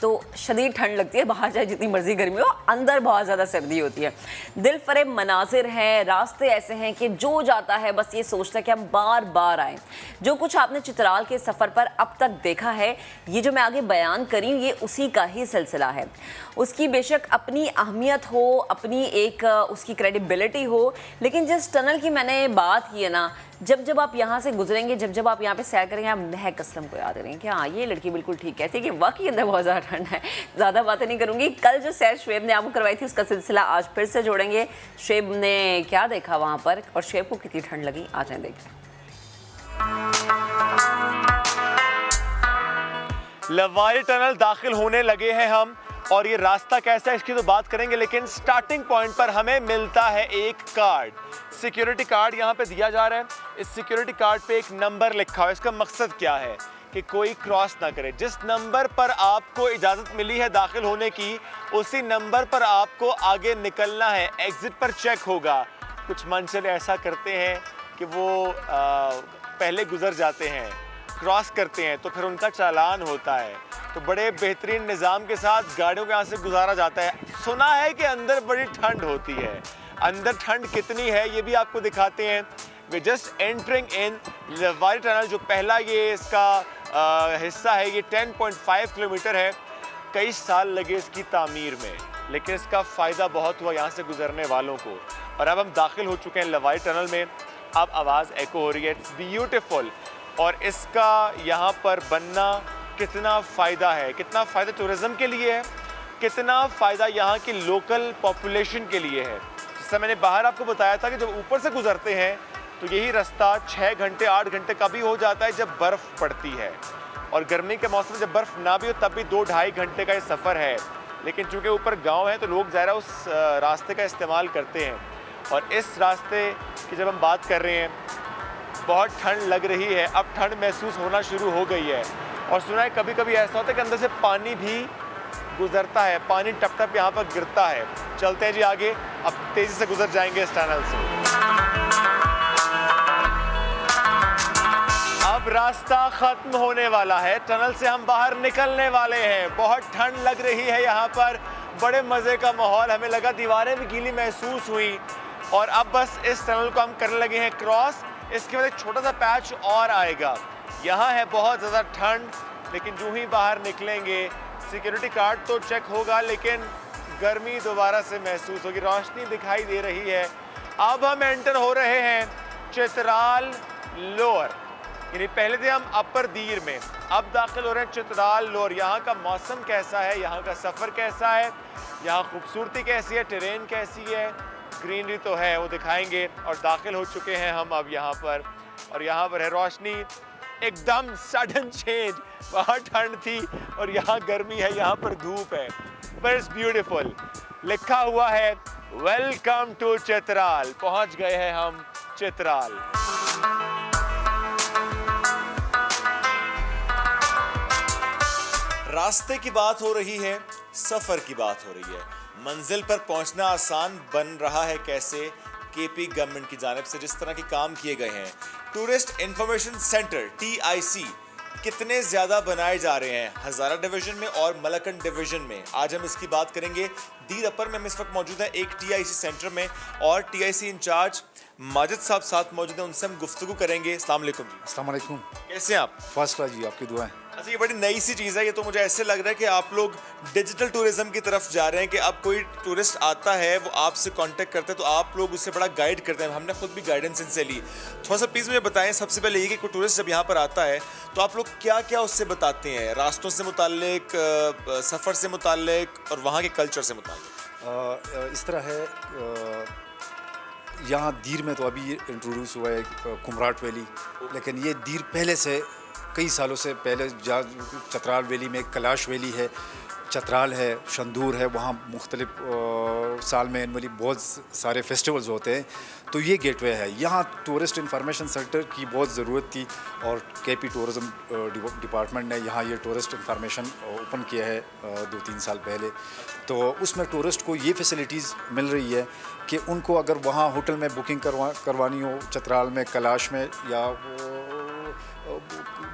تو شدید ٹھنڈ لگتی ہے, باہر چاہے جتنی مرضی گرمی ہو, اندر بہت زیادہ سردی ہوتی ہے. دل فریب مناظر ہیں, راستے ایسے ہیں کہ جو جاتا ہے بس یہ سوچتا ہے کہ ہم بار بار آئیں. جو کچھ آپ نے چترال کے سفر پر اب تک دیکھا ہے, یہ جو میں آگے بیان کری ہوں, یہ اسی کا ہی سلسلہ ہے. اس کی بے شک اپنی اہمیت ہو, اپنی ایک اس کی کریڈیبلٹی ہو, لیکن جس ٹنل کی میں نے بات کی ہے نا, جب آپ یہاں سے گزریں گے, جب آپ یہاں پہ سیر کریں گے, آپ مہک اسلم کو یاد کریں گے کہ ہاں یہ لڑکی بالکل ٹھیک کہتی ہے کہ واقعی اندر بہت زیادہ ٹھنڈ ہے. زیادہ باتیں نہیں کروں گی. کل جو سیر شعیب نے آپ کو کروائی تھی اس کا سلسلہ آج پھر سے جوڑیں گے. شعیب نے کیا دیکھا وہاں پر اور شعیب کو کتنی ٹھنڈ لگی, آ جائیں دیکھیں. لواری ٹنل داخل ہونے لگے ہیں ہم, اور یہ راستہ کیسا ہے اس کی تو بات کریں گے, لیکن سٹارٹنگ پوائنٹ پر ہمیں ملتا ہے ایک کارڈ, سیکیورٹی کارڈ یہاں پہ دیا جا رہا ہے. اس سیکیورٹی کارڈ پہ ایک نمبر لکھا ہوا ہے. اس کا مقصد کیا ہے کہ کوئی کراس نہ کرے. جس نمبر پر آپ کو اجازت ملی ہے داخل ہونے کی, اسی نمبر پر آپ کو آگے نکلنا ہے. ایگزٹ پر چیک ہوگا. کچھ منچل ایسا کرتے ہیں کہ وہ پہلے گزر جاتے ہیں, کراس کرتے ہیں, تو پھر ان کا چالان ہوتا ہے. تو بڑے بہترین نظام کے ساتھ گاڑیوں کے یہاں سے گزارا جاتا ہے. سنا ہے کہ اندر بڑی ٹھنڈ ہوتی ہے. اندر ٹھنڈ کتنی ہے یہ بھی آپ کو دکھاتے ہیں. We just entering in Lowari tunnel, جو پہلا یہ اس کا حصہ ہے, یہ 10.5 کلومیٹر ہے. کئی سال لگے اس کی تعمیر میں, لیکن اس کا فائدہ بہت ہوا یہاں سے گزرنے والوں کو. اور اب ہم داخل ہو چکے ہیں لواری ٹنل میں. اب آواز ایکو ہو رہی ہے. It's beautiful. اور اس کا یہاں پر بننا کتنا فائدہ ہے, کتنا فائدہ ٹورزم کے لیے ہے, کتنا فائدہ یہاں کی لوکل پاپولیشن کے لیے ہے. جس سے میں نے باہر آپ کو بتایا تھا کہ جب اوپر سے گزرتے ہیں تو یہی رستہ 6 گھنٹے 8 گھنٹے کا بھی ہو جاتا ہے جب برف پڑتی ہے. اور گرمی کے موسم میں جب برف نہ بھی ہو تب بھی 2-2.5 گھنٹے کا یہ سفر ہے. لیکن چونکہ اوپر گاؤں ہے تو لوگ ظاہر اس راستے کا استعمال کرتے ہیں. اور اس راستے کی جب ہم بات کر رہے ہیں, بہت ٹھنڈ لگ رہی ہے. اب ٹھنڈ محسوس ہونا شروع ہو گئی ہے. اور سنا ہے کبھی کبھی ایسا ہوتا ہے کہ اندر سے پانی بھی گزرتا ہے, پانی ٹپ ٹپ یہاں پر گرتا ہے. چلتے ہیں جی آگے, اب تیزی سے گزر جائیں گے اس ٹنل سے. اب راستہ ختم ہونے والا ہے, ٹنل سے ہم باہر نکلنے والے ہیں. بہت ٹھنڈ لگ رہی ہے یہاں پر, بڑے مزے کا ماحول. ہمیں لگا دیواریں بھی گیلی محسوس ہوئی. اور اب بس اس ٹنل کو ہم کرنے لگے ہیں کراس. اس کے بعد ایک چھوٹا سا پیچ اور آئے گا. یہاں ہے بہت زیادہ ٹھنڈ, لیکن جو ہی باہر نکلیں گے سیکیورٹی کارڈ تو چیک ہوگا, لیکن گرمی دوبارہ سے محسوس ہوگی. روشنی دکھائی دے رہی ہے. اب ہم انٹر ہو رہے ہیں چترال لوور, یعنی پہلے تھے ہم اپر دیر میں, اب داخل ہو رہے ہیں چترال لوور. یہاں کا موسم کیسا ہے, یہاں کا سفر کیسا ہے, یہاں خوبصورتی کیسی ہے, ٹرین کیسی ہے, گرینری تو ہے وہ دکھائیں گے. اور داخل ہو چکے ہیں ہم اب یہاں پر, اور یہاں پر ہے روشنی. ایک دم سڈن چینج, وہاں ٹھنڈ تھی اور یہاں گرمی ہے, یہاں پر دھوپ ہے. But it's beautiful. لکھا ہوا ہے ویلکم ٹو چترال. پہنچ گئے ہیں ہم چترال. راستے کی بات ہو رہی ہے, سفر کی بات ہو رہی ہے. منزل پر پہنچنا آسان بن رہا ہے کیسے, کے پی گورنمنٹ کی جانب سے جس طرح کے کام کیے گئے ہیں. ٹورسٹ انفارمیشن سینٹر TIC کتنے زیادہ بنائے جا رہے ہیں ہزارہ ڈویژن میں اور ملکن ڈویژن میں. آج ہم اس کی بات کریں گے. دیر اپر میں ہم اس وقت موجود ہیں ایک TIC سینٹر میں, اور TIC انچارج ماجد صاحب ساتھ موجود ہیں, ان سے ہم گفتگو کریں گے. السلام علیکم جی. السلام علیکم. کیسے ہیں آپ؟ فرسٹ کلاس جی, آپ کی دعائیں. اچھا, یہ بڑی نئی سی چیز ہے یہ, تو مجھے ایسے لگ رہا ہے کہ آپ لوگ ڈیجیٹل ٹورزم کی طرف جا رہے ہیں کہ اب کوئی ٹورسٹ آتا ہے وہ آپ سے کانٹیکٹ کرتے ہیں تو آپ لوگ اسے بڑا گائیڈ کرتے ہیں. ہم نے خود بھی گائیڈنس ان سے لی. تھوڑا سا پلیز مجھے بتائیں سب سے پہلے یہ کہ کوئی ٹورسٹ جب یہاں پر آتا ہے تو آپ لوگ کیا کیا اس سے بتاتے ہیں, راستوں سے متعلق, سفر سے متعلق اور وہاں کے کلچر سے متعلق؟ اس طرح ہے, یہاں دیر میں تو ابھی انٹروڈیوس ہوا ہے کمراٹ ویلی, لیکن یہ دیر پہلے سے کئی سالوں سے پہلے چترال ویلی میں کلاش ویلی ہے, چترال ہے, شندور ہے, وہاں مختلف سال میں انولی بہت سارے فیسٹیولز ہوتے ہیں. تو یہ گیٹ وے ہے. یہاں ٹورسٹ انفارمیشن سینٹر کی بہت ضرورت تھی, اور KP ٹورزم ڈپارٹمنٹ نے یہاں یہ ٹورسٹ انفارمیشن اوپن کیا ہے 2-3 سال پہلے. تو اس میں ٹورسٹ کو یہ فیسلٹیز مل رہی ہے کہ ان کو اگر وہاں ہوٹل میں بکنگ کروانی ہو چترال میں, کلاش میں, یا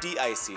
TIC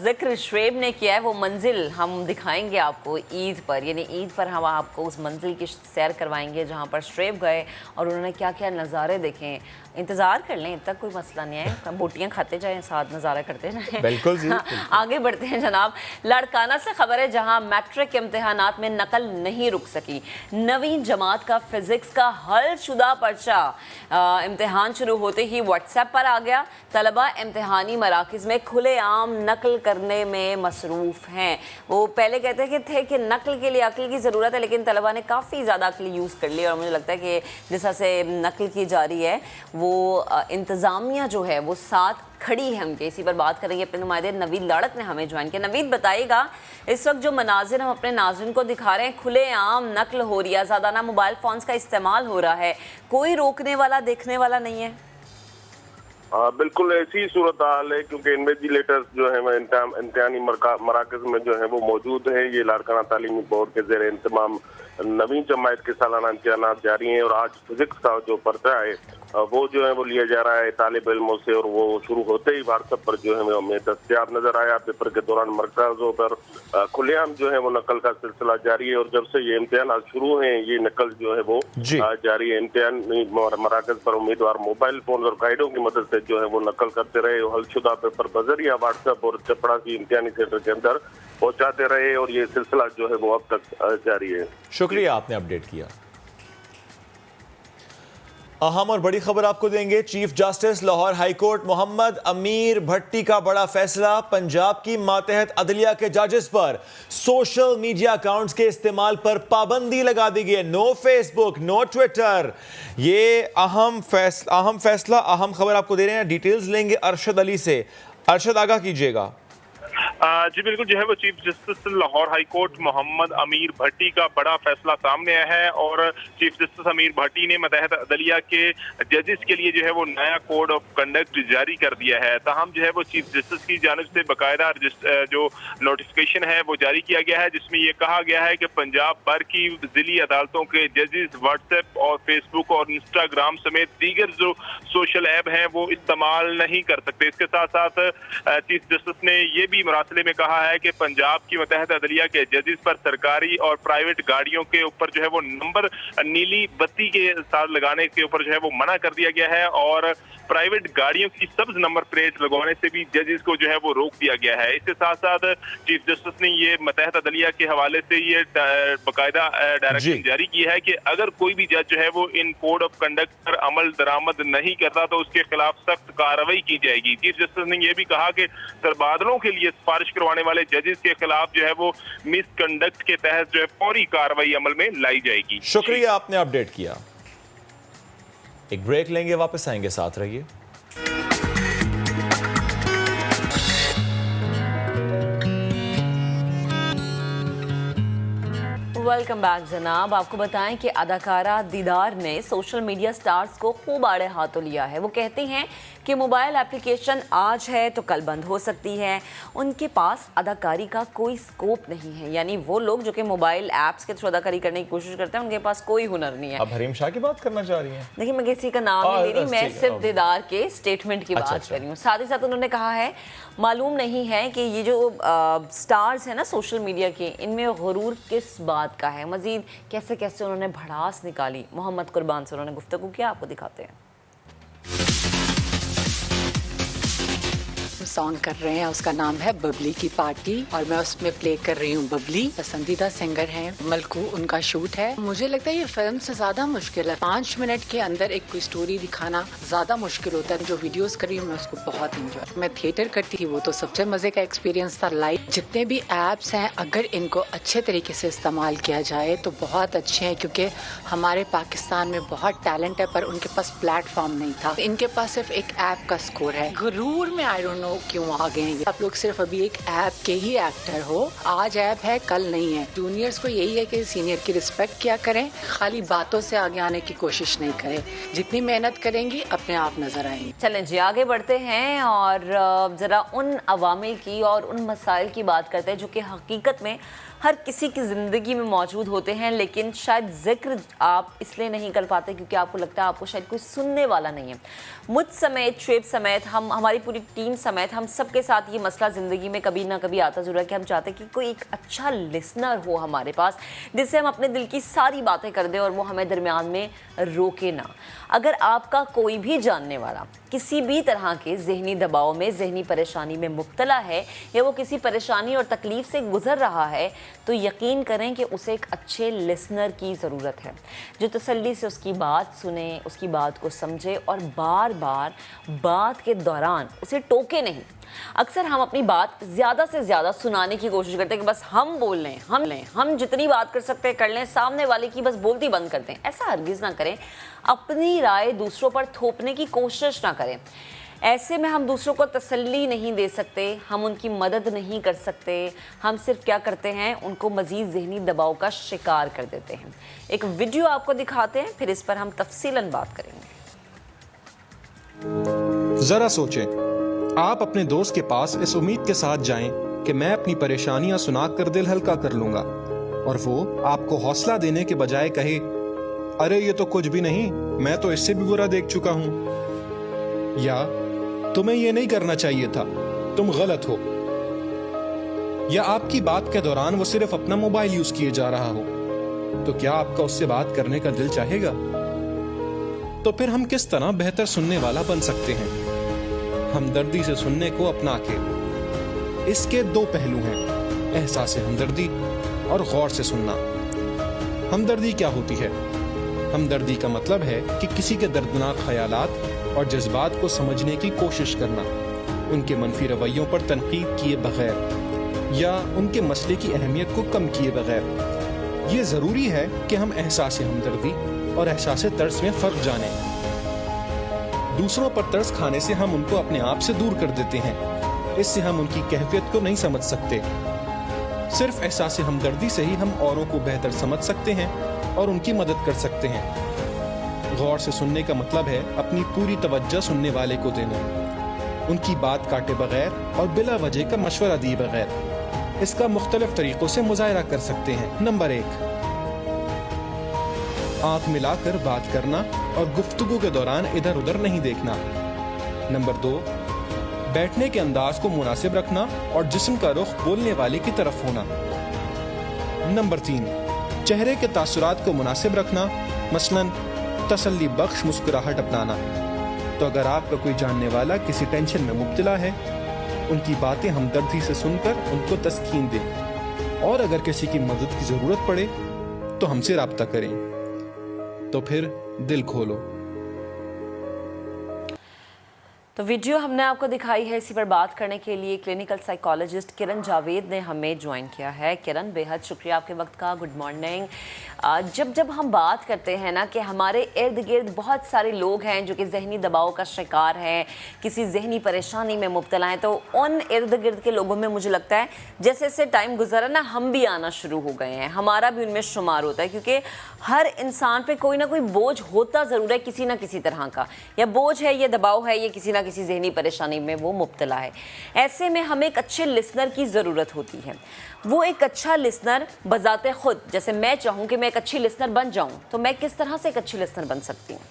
ذکر شعیب نے کیا ہے، وہ منزل ہم دکھائیں گے آپ کو عید پر، یعنی عید پر ہم آپ کو اس منزل کی سیر کروائیں گے جہاں پر شعیب گئے اور انہوں نے کیا کیا نظارے دیکھیں. انتظار کر لیں، اتنا کوئی مسئلہ نہیں ہے، بوٹیاں کھاتے جائیں، ساتھ نظارہ کرتے جائیں. بالکل جی. آگے بڑھتے ہیں جناب. لاڑکانہ سے خبر ہے جہاں میٹرک امتحانات میں نقل نہیں رک سکی. 9ویں جماعت کا فزکس کا حل شدہ پرچہ امتحان شروع ہوتے ہی واٹس ایپ پر آ گیا. طلبہ امتحانی مراکز میں کھلے عام نقل کرنے میں مصروف ہیں. وہ پہلے کہتے تھے کہ نقل کے لیے عقل کی ضرورت ہے، لیکن طلبہ نے کافی زیادہ عقل یوز کر لی، اور مجھے لگتا ہے کہ جس طرح سے نقل کی جاری ہے وہ انتظامیہ جو ہے وہ ساتھ کھڑی ہے ان کے. اسی پر بات کریں گے. اپنے نمائندے نوید لاڑک نے ہمیں جوائن کیا. نوید بتائیے گا، اس وقت جو مناظر ہم اپنے ناظرین کو دکھا رہے ہیں، کھلے عام نقل ہو رہی ہے، زیادہ موبائل فونز کا استعمال ہو رہا ہے، کوئی روکنے والا دیکھنے والا نہیں ہے؟ بالکل ایسی صورتحال ہے، کیونکہ انویجیلیٹرز جو ہیں امتحانی مراکز میں جو ہیں وہ موجود ہیں. یہ لاڑکانہ تعلیمی بورڈ کے زیر انتظام 9ویں جماعت کے سالانہ امتحانات جاری ہیں، اور آج فزکس کا جو پرچہ ہے وہ جو ہے وہ لیا جا رہا ہے طالب علموں سے، اور وہ شروع ہوتے ہی واٹس ایپ پر جو ہے ہمیں دستیاب نظر آیا. پیپر کے دوران مرکزوں پر کھلے عام جو ہے وہ نقل کا سلسلہ جاری ہے، اور جب سے یہ امتحانات شروع ہیں یہ نقل جو ہے وہ جاری ہے. امتحان مراکز پر امیدوار موبائل فون اور گائیڈوں کی مدد سے جو ہے وہ نقل کرتے رہے، حل شدہ پیپر بذریعہ واٹس ایپ اور چپڑا کی امتحانی سینٹر کے اندر پہنچاتے رہے، اور یہ سلسلہ جو ہے وہ اب تک جاری ہے. شکریہ، آپ نے اپڈیٹ کیا. اہم اور بڑی خبر آپ کو دیں گے. Chief justice Lahore high court Muhammad Amir Bhatti کا بڑا فیصلہ. پنجاب کی ماتحت عدلیہ کے ججز پر سوشل میڈیا اکاؤنٹس کے استعمال پر پابندی لگا دی گئی ہے. نو فیس بک، نو ٹویٹر. یہ اہم فیصلہ، اہم خبر آپ کو دے رہے ہیں. ڈیٹیلز لیں گے ارشد علی سے. ارشد، آگاہ کیجیے گا. جی بالکل، جو ہے وہ chief justice Lahore high court Muhammad Amir Bhatti کا بڑا فیصلہ سامنے آیا ہے، اور چیف جسٹس امیر بھٹی نے ماتحت عدلیہ کے ججز کے لیے جو ہے وہ نیا کوڈ آف کنڈکٹ جاری کر دیا ہے. تاہم جو ہے وہ چیف جسٹس کی جانب سے باقاعدہ جو نوٹیفیکیشن ہے وہ جاری کیا گیا ہے، جس میں یہ کہا گیا ہے کہ پنجاب بھر کی ضلعی عدالتوں کے ججز واٹس ایپ اور فیس بک اور انسٹاگرام سمیت دیگر جو سوشل ایپ ہیں وہ استعمال نہیں کر سکتے. اس کے ساتھ ساتھ چیف جسٹس نے یہ بھی مراسلے میں کہا ہے کہ پنجاب کی ماتحت عدلیہ کے ججز پر سرکاری اور پرائیویٹ گاڑیوں کے اوپر جو ہے وہ نمبر نیلی بتی کے ساتھ لگانے کے اوپر جو ہے وہ منع کر دیا گیا ہے، اور پرائیویٹ گاڑیوں کی سبز نمبر پلیٹ لگوانے سے بھی ججز کو جو ہے وہ روک دیا گیا ہے. اس کے ساتھ ساتھ چیف جسٹس نے یہ ماتحت عدلیہ کے حوالے سے یہ باقاعدہ ڈائریکشن جاری کی ہے کہ اگر کوئی بھی جج جو ہے وہ ان کوڈ آف کنڈکٹ پر عمل درآمد نہیں کرتا تو اس کے خلاف سخت کارروائی کی جائے گی. چیف جسٹس نے یہ بھی کہا کہ تبادلوں کے لیے سفارش کروانے والے ججز کے خلاف جو ہے وہ مس کنڈکٹ کے تحت جو ہے فوری کارروائی عمل میں لائی جائے گی. شکریہ، آپ نے اپڈیٹ کیا. ایک بریک لیں گے، واپس آئیں گے، ساتھ رہیے. ویلکم بیک جناب. آپ کو بتائیں کہ اداکارہ دیدار نے سوشل میڈیا سٹارز کو خوب آڑے ہاتھوں لیا ہے. وہ کہتی ہیں کہ موبائل اپلیکیشن آج ہے تو کل بند ہو سکتی ہے. ان کے پاس اداکاری کا کوئی سکوپ نہیں ہے، یعنی وہ لوگ جو کہ موبائل ایپس کے تھرو اداکاری کرنے کی کوشش کرتے ہیں ان کے پاس کوئی ہنر نہیں ہے. اب حریم شاہ کی بات کرنا چاہ رہی ہیں؟ دیکھیں، میں کسی کا نام نہیں لے رہی، میں صرف دیدار کے سٹیٹمنٹ کی بات کر رہی ہوں. ساتھ ہی ساتھ انہوں نے کہا ہے معلوم نہیں ہے کہ یہ جو سٹارز ہیں نا سوشل میڈیا کے، ان میں غرور کس بات کا ہے. مزید کیسے کیسے انہوں نے بھڑاس نکالی. محمد قربان سے انہوں نے گفتگو کیا، آپ کو دکھاتے ہیں. سانگ کر رہے ہیں، اس کا نام ہے ببلی کی پارٹی، اور میں اس میں پلے کر رہی ہوں ببلی. پسندیدہ سنگر ہیں ملکو، ان کا شوٹ ہے. مجھے لگتا ہے یہ فلم سے زیادہ مشکل ہے. 5 منٹ کے اندر ایک کوئی سٹوری دکھانا زیادہ مشکل ہوتا ہے. جو ویڈیوز کر رہی ہوں میں اس کو بہت انجوائے. میں تھیٹر کرتی تھی، وہ تو سب سے مزے کا ایکسپیرینس تھا. لائف جتنے بھی ایپس ہیں اگر ان کو اچھے طریقے سے استعمال کیا جائے تو بہت اچھے ہیں، کیونکہ ہمارے پاکستان میں بہت ٹیلنٹ ہے پر ان کے پاس پلیٹ فارم نہیں تھا. ان کے پاس صرف ایک ایپ کا سکور ہے. غرور میں آئی ڈونٹ نو کیوں آ گئے ہیں آپ لوگ. صرف ابھی ایک ایپ کے ہی ایکٹر ہو. آج ایپ ہے کل نہیں ہے. جونیئرز کو یہی ہے کہ سینئر کی رسپیکٹ کیا کریں، خالی باتوں سے آگے آنے کی کوشش نہیں کریں. جتنی محنت کریں گی اپنے آپ نظر آئیں گی. چلیں جی آگے بڑھتے ہیں اور ذرا ان عوامل کی اور ان مسائل کی بات کرتے ہیں جو کہ حقیقت میں ہر کسی کی زندگی میں موجود ہوتے ہیں، لیکن شاید ذکر آپ اس لیے نہیں کر پاتے کیونکہ آپ کو لگتا ہے آپ کو شاید کوئی سننے والا نہیں ہے۔ مجھ سمیت، شعیب سمیت، ہماری پوری ٹیم سمیت ہم سب کے ساتھ یہ مسئلہ زندگی میں کبھی نہ کبھی آتا ضرور ہے کہ ہم چاہتے ہیں کہ کوئی ایک اچھا لسنر ہو ہمارے پاس جس سے ہم اپنے دل کی ساری باتیں کر دیں اور وہ ہمیں درمیان میں روکے نہ۔ اگر آپ کا کوئی بھی جاننے والا کسی بھی طرح کے ذہنی دباؤ میں، ذہنی پریشانی میں مبتلا ہے یا وہ کسی پریشانی اور تکلیف سے گزر رہا ہے تو یقین کریں کہ اسے ایک اچھے لسنر کی ضرورت ہے جو تسلی سے اس کی بات سنے، اس کی بات کو سمجھے اور بار بار بات کے دوران اسے ٹوکے نہیں۔ اکثر ہم اپنی بات زیادہ سے زیادہ سنانے کی کوشش کرتے ہیں کہ بس ہم بول لیں، ہم جتنی بات کر سکتے ہیں کر لیں، سامنے والے کی بس بولتی بند کر دیں۔ ایسا ہرگز نہ کریں، اپنی رائے دوسروں پر تھوپنے کی کوشش نہ کریں۔ ایسے میں ہم دوسروں کو تسلی نہیں دے سکتے، ہم ان کی مدد نہیں کر سکتے، ہم صرف کیا کرتے ہیں ان کو مزید ذہنی دباؤ کا شکار کر دیتے ہیں۔ ایک ویڈیو آپ کو دکھاتے ہیں، پھر اس پر ہم تفصیلاً بات کریں گے۔ ذرا سوچیں، آپ اپنے دوست کے پاس اس امید کے ساتھ جائیں کہ میں اپنی پریشانیاں سنا کر دل ہلکا کر لوں گا، اور وہ آپ کو حوصلہ دینے کے بجائے کہے ارے یہ تو کچھ بھی نہیں، میں تو اس سے بھی برا دیکھ چکا ہوں، یا تمہیں یہ نہیں کرنا چاہیے تھا، تم غلط ہو، یا آپ کی بات کے دوران وہ صرف اپنا موبائل یوز کیے جا رہا ہو، تو کیا آپ کا اس سے بات کرنے کا دل چاہے گا؟ تو پھر ہم کس طرح بہتر سننے والا بن سکتے ہیں؟ ہمدردی سے سننے کو اپنا کے۔ اس کے دو پہلو ہیں، احساس ہمدردی اور غور سے سننا۔ ہمدردی کیا ہوتی ہے؟ ہمدردی کا مطلب ہے کہ کسی کے دردناک خیالات اور جذبات کو سمجھنے کی کوشش کرنا، ان کے منفی رویوں پر تنقید کیے بغیر یا ان کے مسئلے کی اہمیت کو کم کیے بغیر۔ یہ ضروری ہے کہ ہم احساس ہمدردی اور احساس ترس میں فرق جانیں۔ دوسروں پر ترس کھانے سے ہم ان کو اپنے آپ سے دور کر دیتے ہیں، اس سے ہم ان کی کیفیت کو نہیں سمجھ سکتے۔ صرف احساس ہمدردی سے ہی ہم اوروں کو بہتر سمجھ سکتے ہیں اور ان کی مدد کر سکتے ہیں۔ غور سے سننے کا مطلب ہے اپنی پوری توجہ سننے والے کو دینا، ان کی بات کاٹے بغیر اور بلا وجہ کا مشورہ دیے بغیر۔ اس کا مختلف طریقوں سے مظاہرہ کر سکتے ہیں۔ نمبر 1، آنکھ ملا کر بات کرنا اور گفتگو کے دوران ادھر ادھر نہیں دیکھنا۔ نمبر 2، بیٹھنے کے انداز کو مناسب رکھنا اور جسم کا رخ بولنے والے کی طرف ہونا۔ نمبر 3، چہرے کے تاثرات کو مناسب رکھنا، مثلاً تسلی بخش مسکراہٹ اپنانا۔ تو اگر آپ کا کوئی جاننے والا کسی ٹینشن میں مبتلا ہے، ان کی باتیں ہمدردی سے سن کر ان کو تسکین دیں، اور اگر کسی کی مدد کی ضرورت پڑے تو ہم سے رابطہ کریں۔ تو پھر دل کھولو۔ تو ویڈیو ہم نے آپ کو دکھائی ہے، اسی پر بات کرنے کے لیے کلینکل سائیکالوجسٹ کرن جاوید نے ہمیں جوائن کیا ہے۔ کرن، بے حد شکریہ آپ کے وقت کا، گڈ مارننگ۔ جب ہم بات کرتے ہیں نا کہ ہمارے ارد گرد بہت سارے لوگ ہیں جو کہ ذہنی دباؤ کا شکار ہیں، کسی ذہنی پریشانی میں مبتلا ہیں، تو ان ارد گرد کے لوگوں میں مجھے لگتا ہے جیسے جیسے ٹائم گزرا نا، ہم بھی آنا شروع ہو گئے ہیں، ہمارا بھی ان میں شمار ہوتا ہے، کیونکہ ہر انسان پہ کوئی نہ کوئی بوجھ ہوتا ضرور ہے کسی نہ کسی طرح کا، یا بوجھ ہے، یہ دباؤ ہے، یہ کسی نہ کسی ذہنی پریشانی میں وہ مبتلا ہے۔ ایسے میں ہمیں ایک اچھے لسنر کی ضرورت ہوتی ہے۔ وہ ایک اچھا لسنر بذات خود، جیسے میں چاہوں کہ میں ایک اچھی لسنر بن جاؤں، تو میں کس طرح سے ایک اچھی لسنر بن سکتی ہوں؟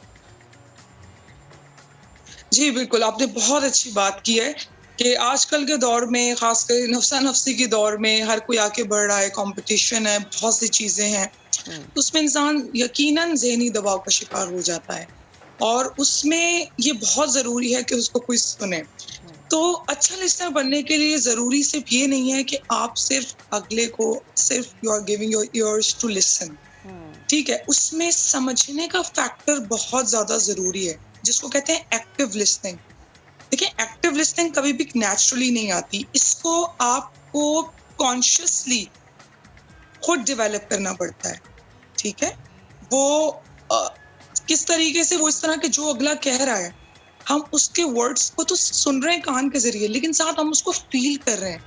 جی بالکل، آپ نے بہت اچھی بات کی ہے کہ آج کل کے دور میں، خاص کر نفسا نفسی کے دور میں، ہر کوئی آگے بڑھ رہا ہے، کمپٹیشن ہے، بہت سی چیزیں ہیں، اس میں انسان یقیناً ذہنی دباؤ کا شکار ہو جاتا ہے، اور اس میں یہ بہت ضروری ہے کہ اس کو کوئی سنے۔ تو اچھا لسنر بننے کے لیے ضروری صرف یہ نہیں ہے کہ آپ صرف اگلے کو صرف you are giving your ears to listen, ٹھیک ہے، اس میں سمجھنے کا فیکٹر بہت زیادہ ضروری ہے، جس کو کہتے ہیں ایکٹیو لسننگ۔ دیکھیں، ایکٹیو لسننگ کبھی بھی نیچرلی نہیں آتی، اس کو آپ کو کانشیسلی خود ڈیولپ کرنا پڑتا ہے، ٹھیک ہے۔ وہ کس طریقے سے، وہ اس طرح کہ جو اگلا کہہ رہا ہے، ہم اس کے ورڈز کو تو سن رہے ہیں کان کے ذریعے، لیکن ساتھ ہم اس کو فیل کر رہے ہیں،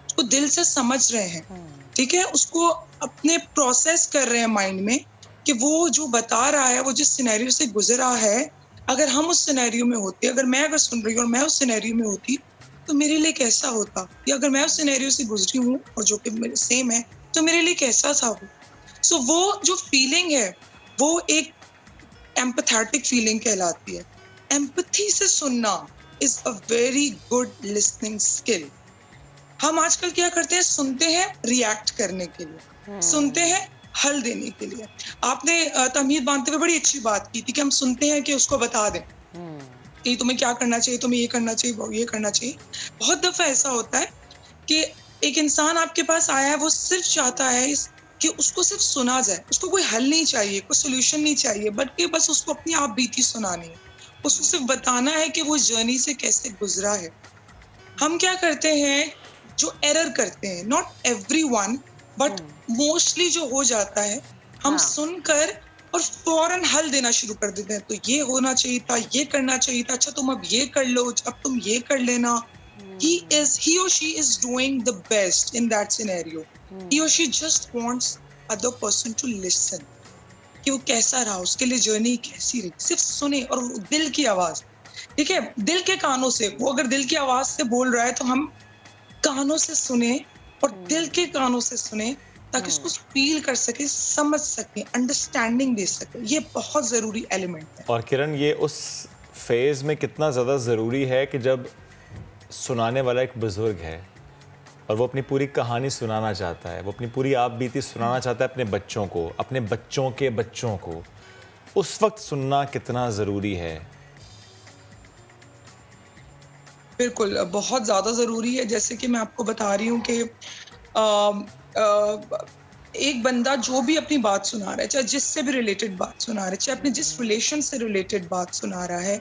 اس کو دل سے سمجھ رہے ہیں، ٹھیک ہے، اس کو اپنے پروسیس کر رہے ہیں مائنڈ میں کہ وہ جو بتا رہا ہے، وہ جس سینیریو سے گزرا ہے، اگر ہم اس سینیریو میں ہوتے، اگر میں سن رہی ہوں اور میں اس سینیریو میں ہوتی تو میرے لیے کیسا ہوتا، یا اگر میں اس سینیریو سے گزری ہوں اور جو کہ میرے سیم ہے تو میرے لیے کیسا تھا وہ. سو وہ جو فیلنگ ہے وہ ایک ایمپتھیٹک فیلنگ کہلاتی ہے. ایمپتھی سے سننا is a very good listening skill. ہم آج کل کیا کرتے ہیں, سنتے ہیں ریئیکٹ کرنے کے لیے, سنتے ہیں حل دینے کے لیے. آپ نے تمہید باندھتے ہوئے بڑی اچھی بات کی تھی کہ ہم سنتے ہیں کہ اس کو بتا دیں کہ تمہیں کیا کرنا چاہیے, تمہیں یہ کرنا چاہیے, وہ یہ کرنا چاہیے. بہت دفعہ ایسا ہوتا ہے کہ ایک انسان آپ کے پاس آیا ہے, وہ صرف چاہتا ہے کہ اس کو صرف سنا جائے, اس کو کوئی حل نہیں چاہیے, کوئی سولوشن نہیں چاہیے, بلکہ بس اس کو اپنی آپ بیتی سنانی ہے, اس کو صرف بتانا ہے کہ وہ جرنی سے کیسے گزرا ہے. ہم کیا کرتے ہیں, جو ایرر کرتے ہیں, not every one but mostly جو ہو جاتا ہے, ہم سن کر اور فوراً حل دینا شروع کر دیتے ہیں. تو یہ ہونا چاہیے تھا, یہ کرنا چاہیے تھا, اچھا تم اب یہ کر لو, اب تم یہ کر لینا. He or she is doing the best in that scenario. He or she just wants other person to listen. کہ وہ کیسا رہا, اس کے لیے جرنی کیسی رہی, صرف سنے. اور دل کی آواز, ٹھیک ہے, دل کے کانوں سے, وہ اگر دل کی آواز سے بول رہا ہے تو ہم کانوں سے سنیں اور دل کے کانوں سے سنیں, تاکہ اس کو فیل کر سکے, سمجھ سکے, انڈرسٹینڈنگ دے سکے. یہ بہت ضروری ایلیمنٹ ہے. اور کرن, یہ اس فیز میں کتنا زیادہ ضروری ہے کہ جب سنانے والا ایک بزرگ ہے اور وہ اپنی پوری کہانی سنانا چاہتا ہے, وہ اپنی پوری آپ بیتی سنانا چاہتا ہے اپنے بچوں کو, اپنے بچوں کے بچوں کو, اس وقت سننا کتنا ضروری ہے. بالکل بہت زیادہ ضروری ہے. جیسے کہ میں آپ کو بتا رہی ہوں کہ ایک بندہ جو بھی اپنی بات سنا رہا ہے, چاہے جس سے بھی ریلیٹڈ بات سنا رہا ہے, چاہے اپنے جس ریلیشن سے ریلیٹڈ بات سنا رہا ہے,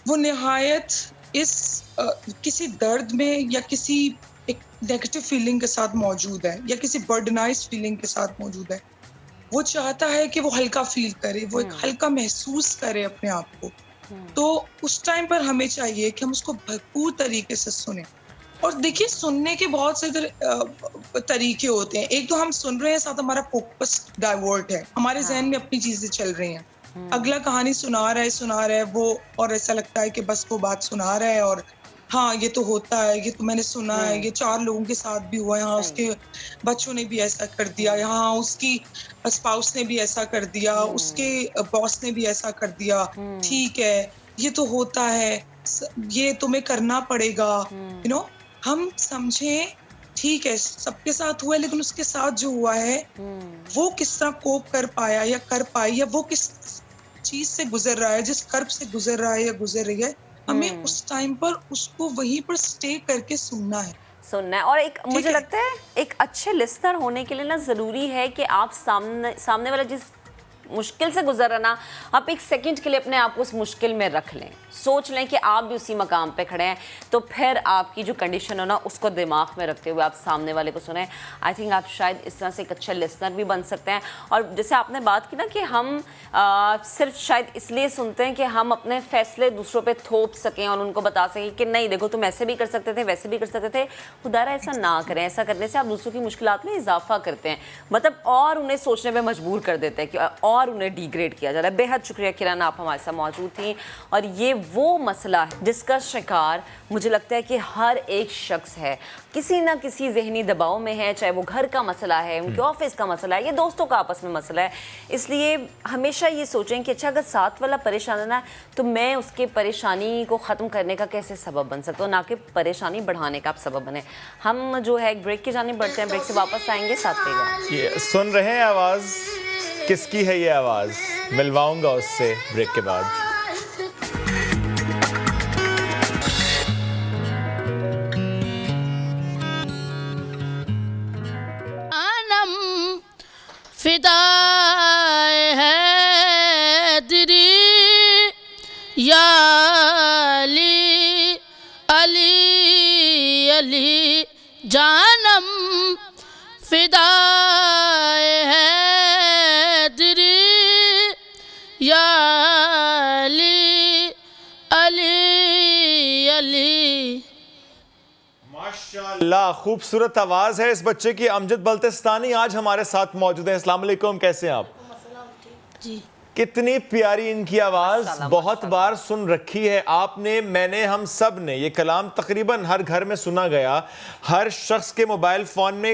وہ نہایت اس کسی درد میں یا کسی ایک نیگیٹو فیلنگ کے ساتھ موجود ہے, یا کسی برڈنائز فیلنگ کے ساتھ موجود ہے. وہ چاہتا ہے کہ وہ ہلکا فیل کرے, وہ ایک ہلکا محسوس کرے اپنے آپ کو. تو اس ٹائم پر ہمیں چاہیے کہ ہم اس کو بھرپور طریقے سے سنیں. اور دیکھیے, سننے کے بہت سے طریقے ہوتے ہیں. ایک تو ہم سن رہے ہیں, ساتھ ہمارا فوکس ڈائیورٹ ہے, ہمارے ذہن میں اپنی چیزیں چل رہی ہیں. اگلا کہانی سنا رہا ہے وہ, اور ایسا لگتا ہے کہ بس وہ بات سنا رہا ہے, اور ہاں یہ تو ہوتا ہے, یہ تو میں نے سنا ہے, یہ 4 لوگوں کے ساتھ بھی ہوا ہے, ہاں اس کے بچوں نے بھی ایسا کر دیا, ہاں اس کی اسپاؤس نے بھی ایسا کر دیا, اس کے باس نے بھی ایسا کر دیا, ٹھیک ہے یہ تو ہوتا ہے, یہ تمہیں کرنا پڑے گا. یو نو, ہم سمجھیں ٹھیک ہے سب کے ساتھ ہوا ہے, لیکن اس کے ساتھ جو ہوا ہے وہ کس طرح کوپ کر پایا یا کر پائی, یا وہ کس چیز سے گزر رہا ہے, جس کرب سے گزر رہا ہے یا گزر رہی ہے, ہمیں اس ٹائم پر اس کو وہیں پر سٹے کر کے سننا ہے. اور ایک مجھے لگتا ہے ایک اچھے لسنر ہونے کے لیے نا ضروری ہے کہ آپ سامنے والا جس مشکل سے گزر رہا نا, آپ ایک سیکنڈ کے لیے اپنے آپ کو اس مشکل میں رکھ لیں, سوچ لیں کہ آپ بھی اسی مقام پہ کھڑے ہیں, تو پھر آپ کی جو کنڈیشن ہو نا اس کو دماغ میں رکھتے ہوئے آپ سامنے والے کو سنیں. آئی تھنک آپ شاید اس طرح سے ایک اچھا لسنر بھی بن سکتے ہیں. اور جیسے آپ نے بات کی نا کہ ہم صرف شاید اس لیے سنتے ہیں کہ ہم اپنے فیصلے دوسروں پہ تھوپ سکیں اور ان کو بتا سکیں کہ نہیں دیکھو تم ایسے بھی کر سکتے تھے, ویسے بھی کر سکتے تھے. خدارا ایسا نہ کریں, ایسا کرنے سے آپ دوسروں کی مشکلات میں اضافہ کرتے ہیں, مطلب اور انہیں سوچنے پہ مجبور کر دیتے ہیں کہ اور انہیں ڈیگریڈ کیا جا رہا ہے. بے حد شکریہ کرن, آپ ہمارے ساتھ موجود تھیں. اور یہ وہ مسئلہ ہے جس کا شکار مجھے لگتا ہے کہ ہر ایک شخص ہے, کسی نہ کسی ذہنی دباؤ میں ہے, چاہے وہ گھر کا مسئلہ ہے, ان کے آفس کا مسئلہ ہے, یا دوستوں کا آپس میں مسئلہ ہے. اس لیے ہمیشہ یہ سوچیں کہ اچھا اگر ساتھ والا پریشان ہے نا, تو میں اس کے پریشانی کو ختم کرنے کا کیسے سبب بن سکتا ہوں, نہ کہ پریشانی بڑھانے کا آپ سبب بنے. ہم جو ہے ایک بریک کی جانب بڑھتے ہیں, بریک سے واپس آئیں گے, ساتھ رہیے گا. سن رہے ہیں آواز کس کی ہے, یہ آواز ملواؤں گا اس سے بریک کے بعد. فدائے حیدری یا علی علی علی جانم, فدائے حیدری یا علی علی علی. ماشاءاللہ, خوبصورت آواز ہے اس بچے کی. امجد بلتستانی آج ہمارے ساتھ موجود ہیں. السلام علیکم, کیسے ہیں آپ؟ جی, کتنی پیاری ان کی آواز. بہت بار سن رکھی ہے آپ نے, میں نے, ہم سب نے. یہ کلام تقریباً ہر گھر میں سنا گیا, ہر شخص کے موبائل فون میں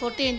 14।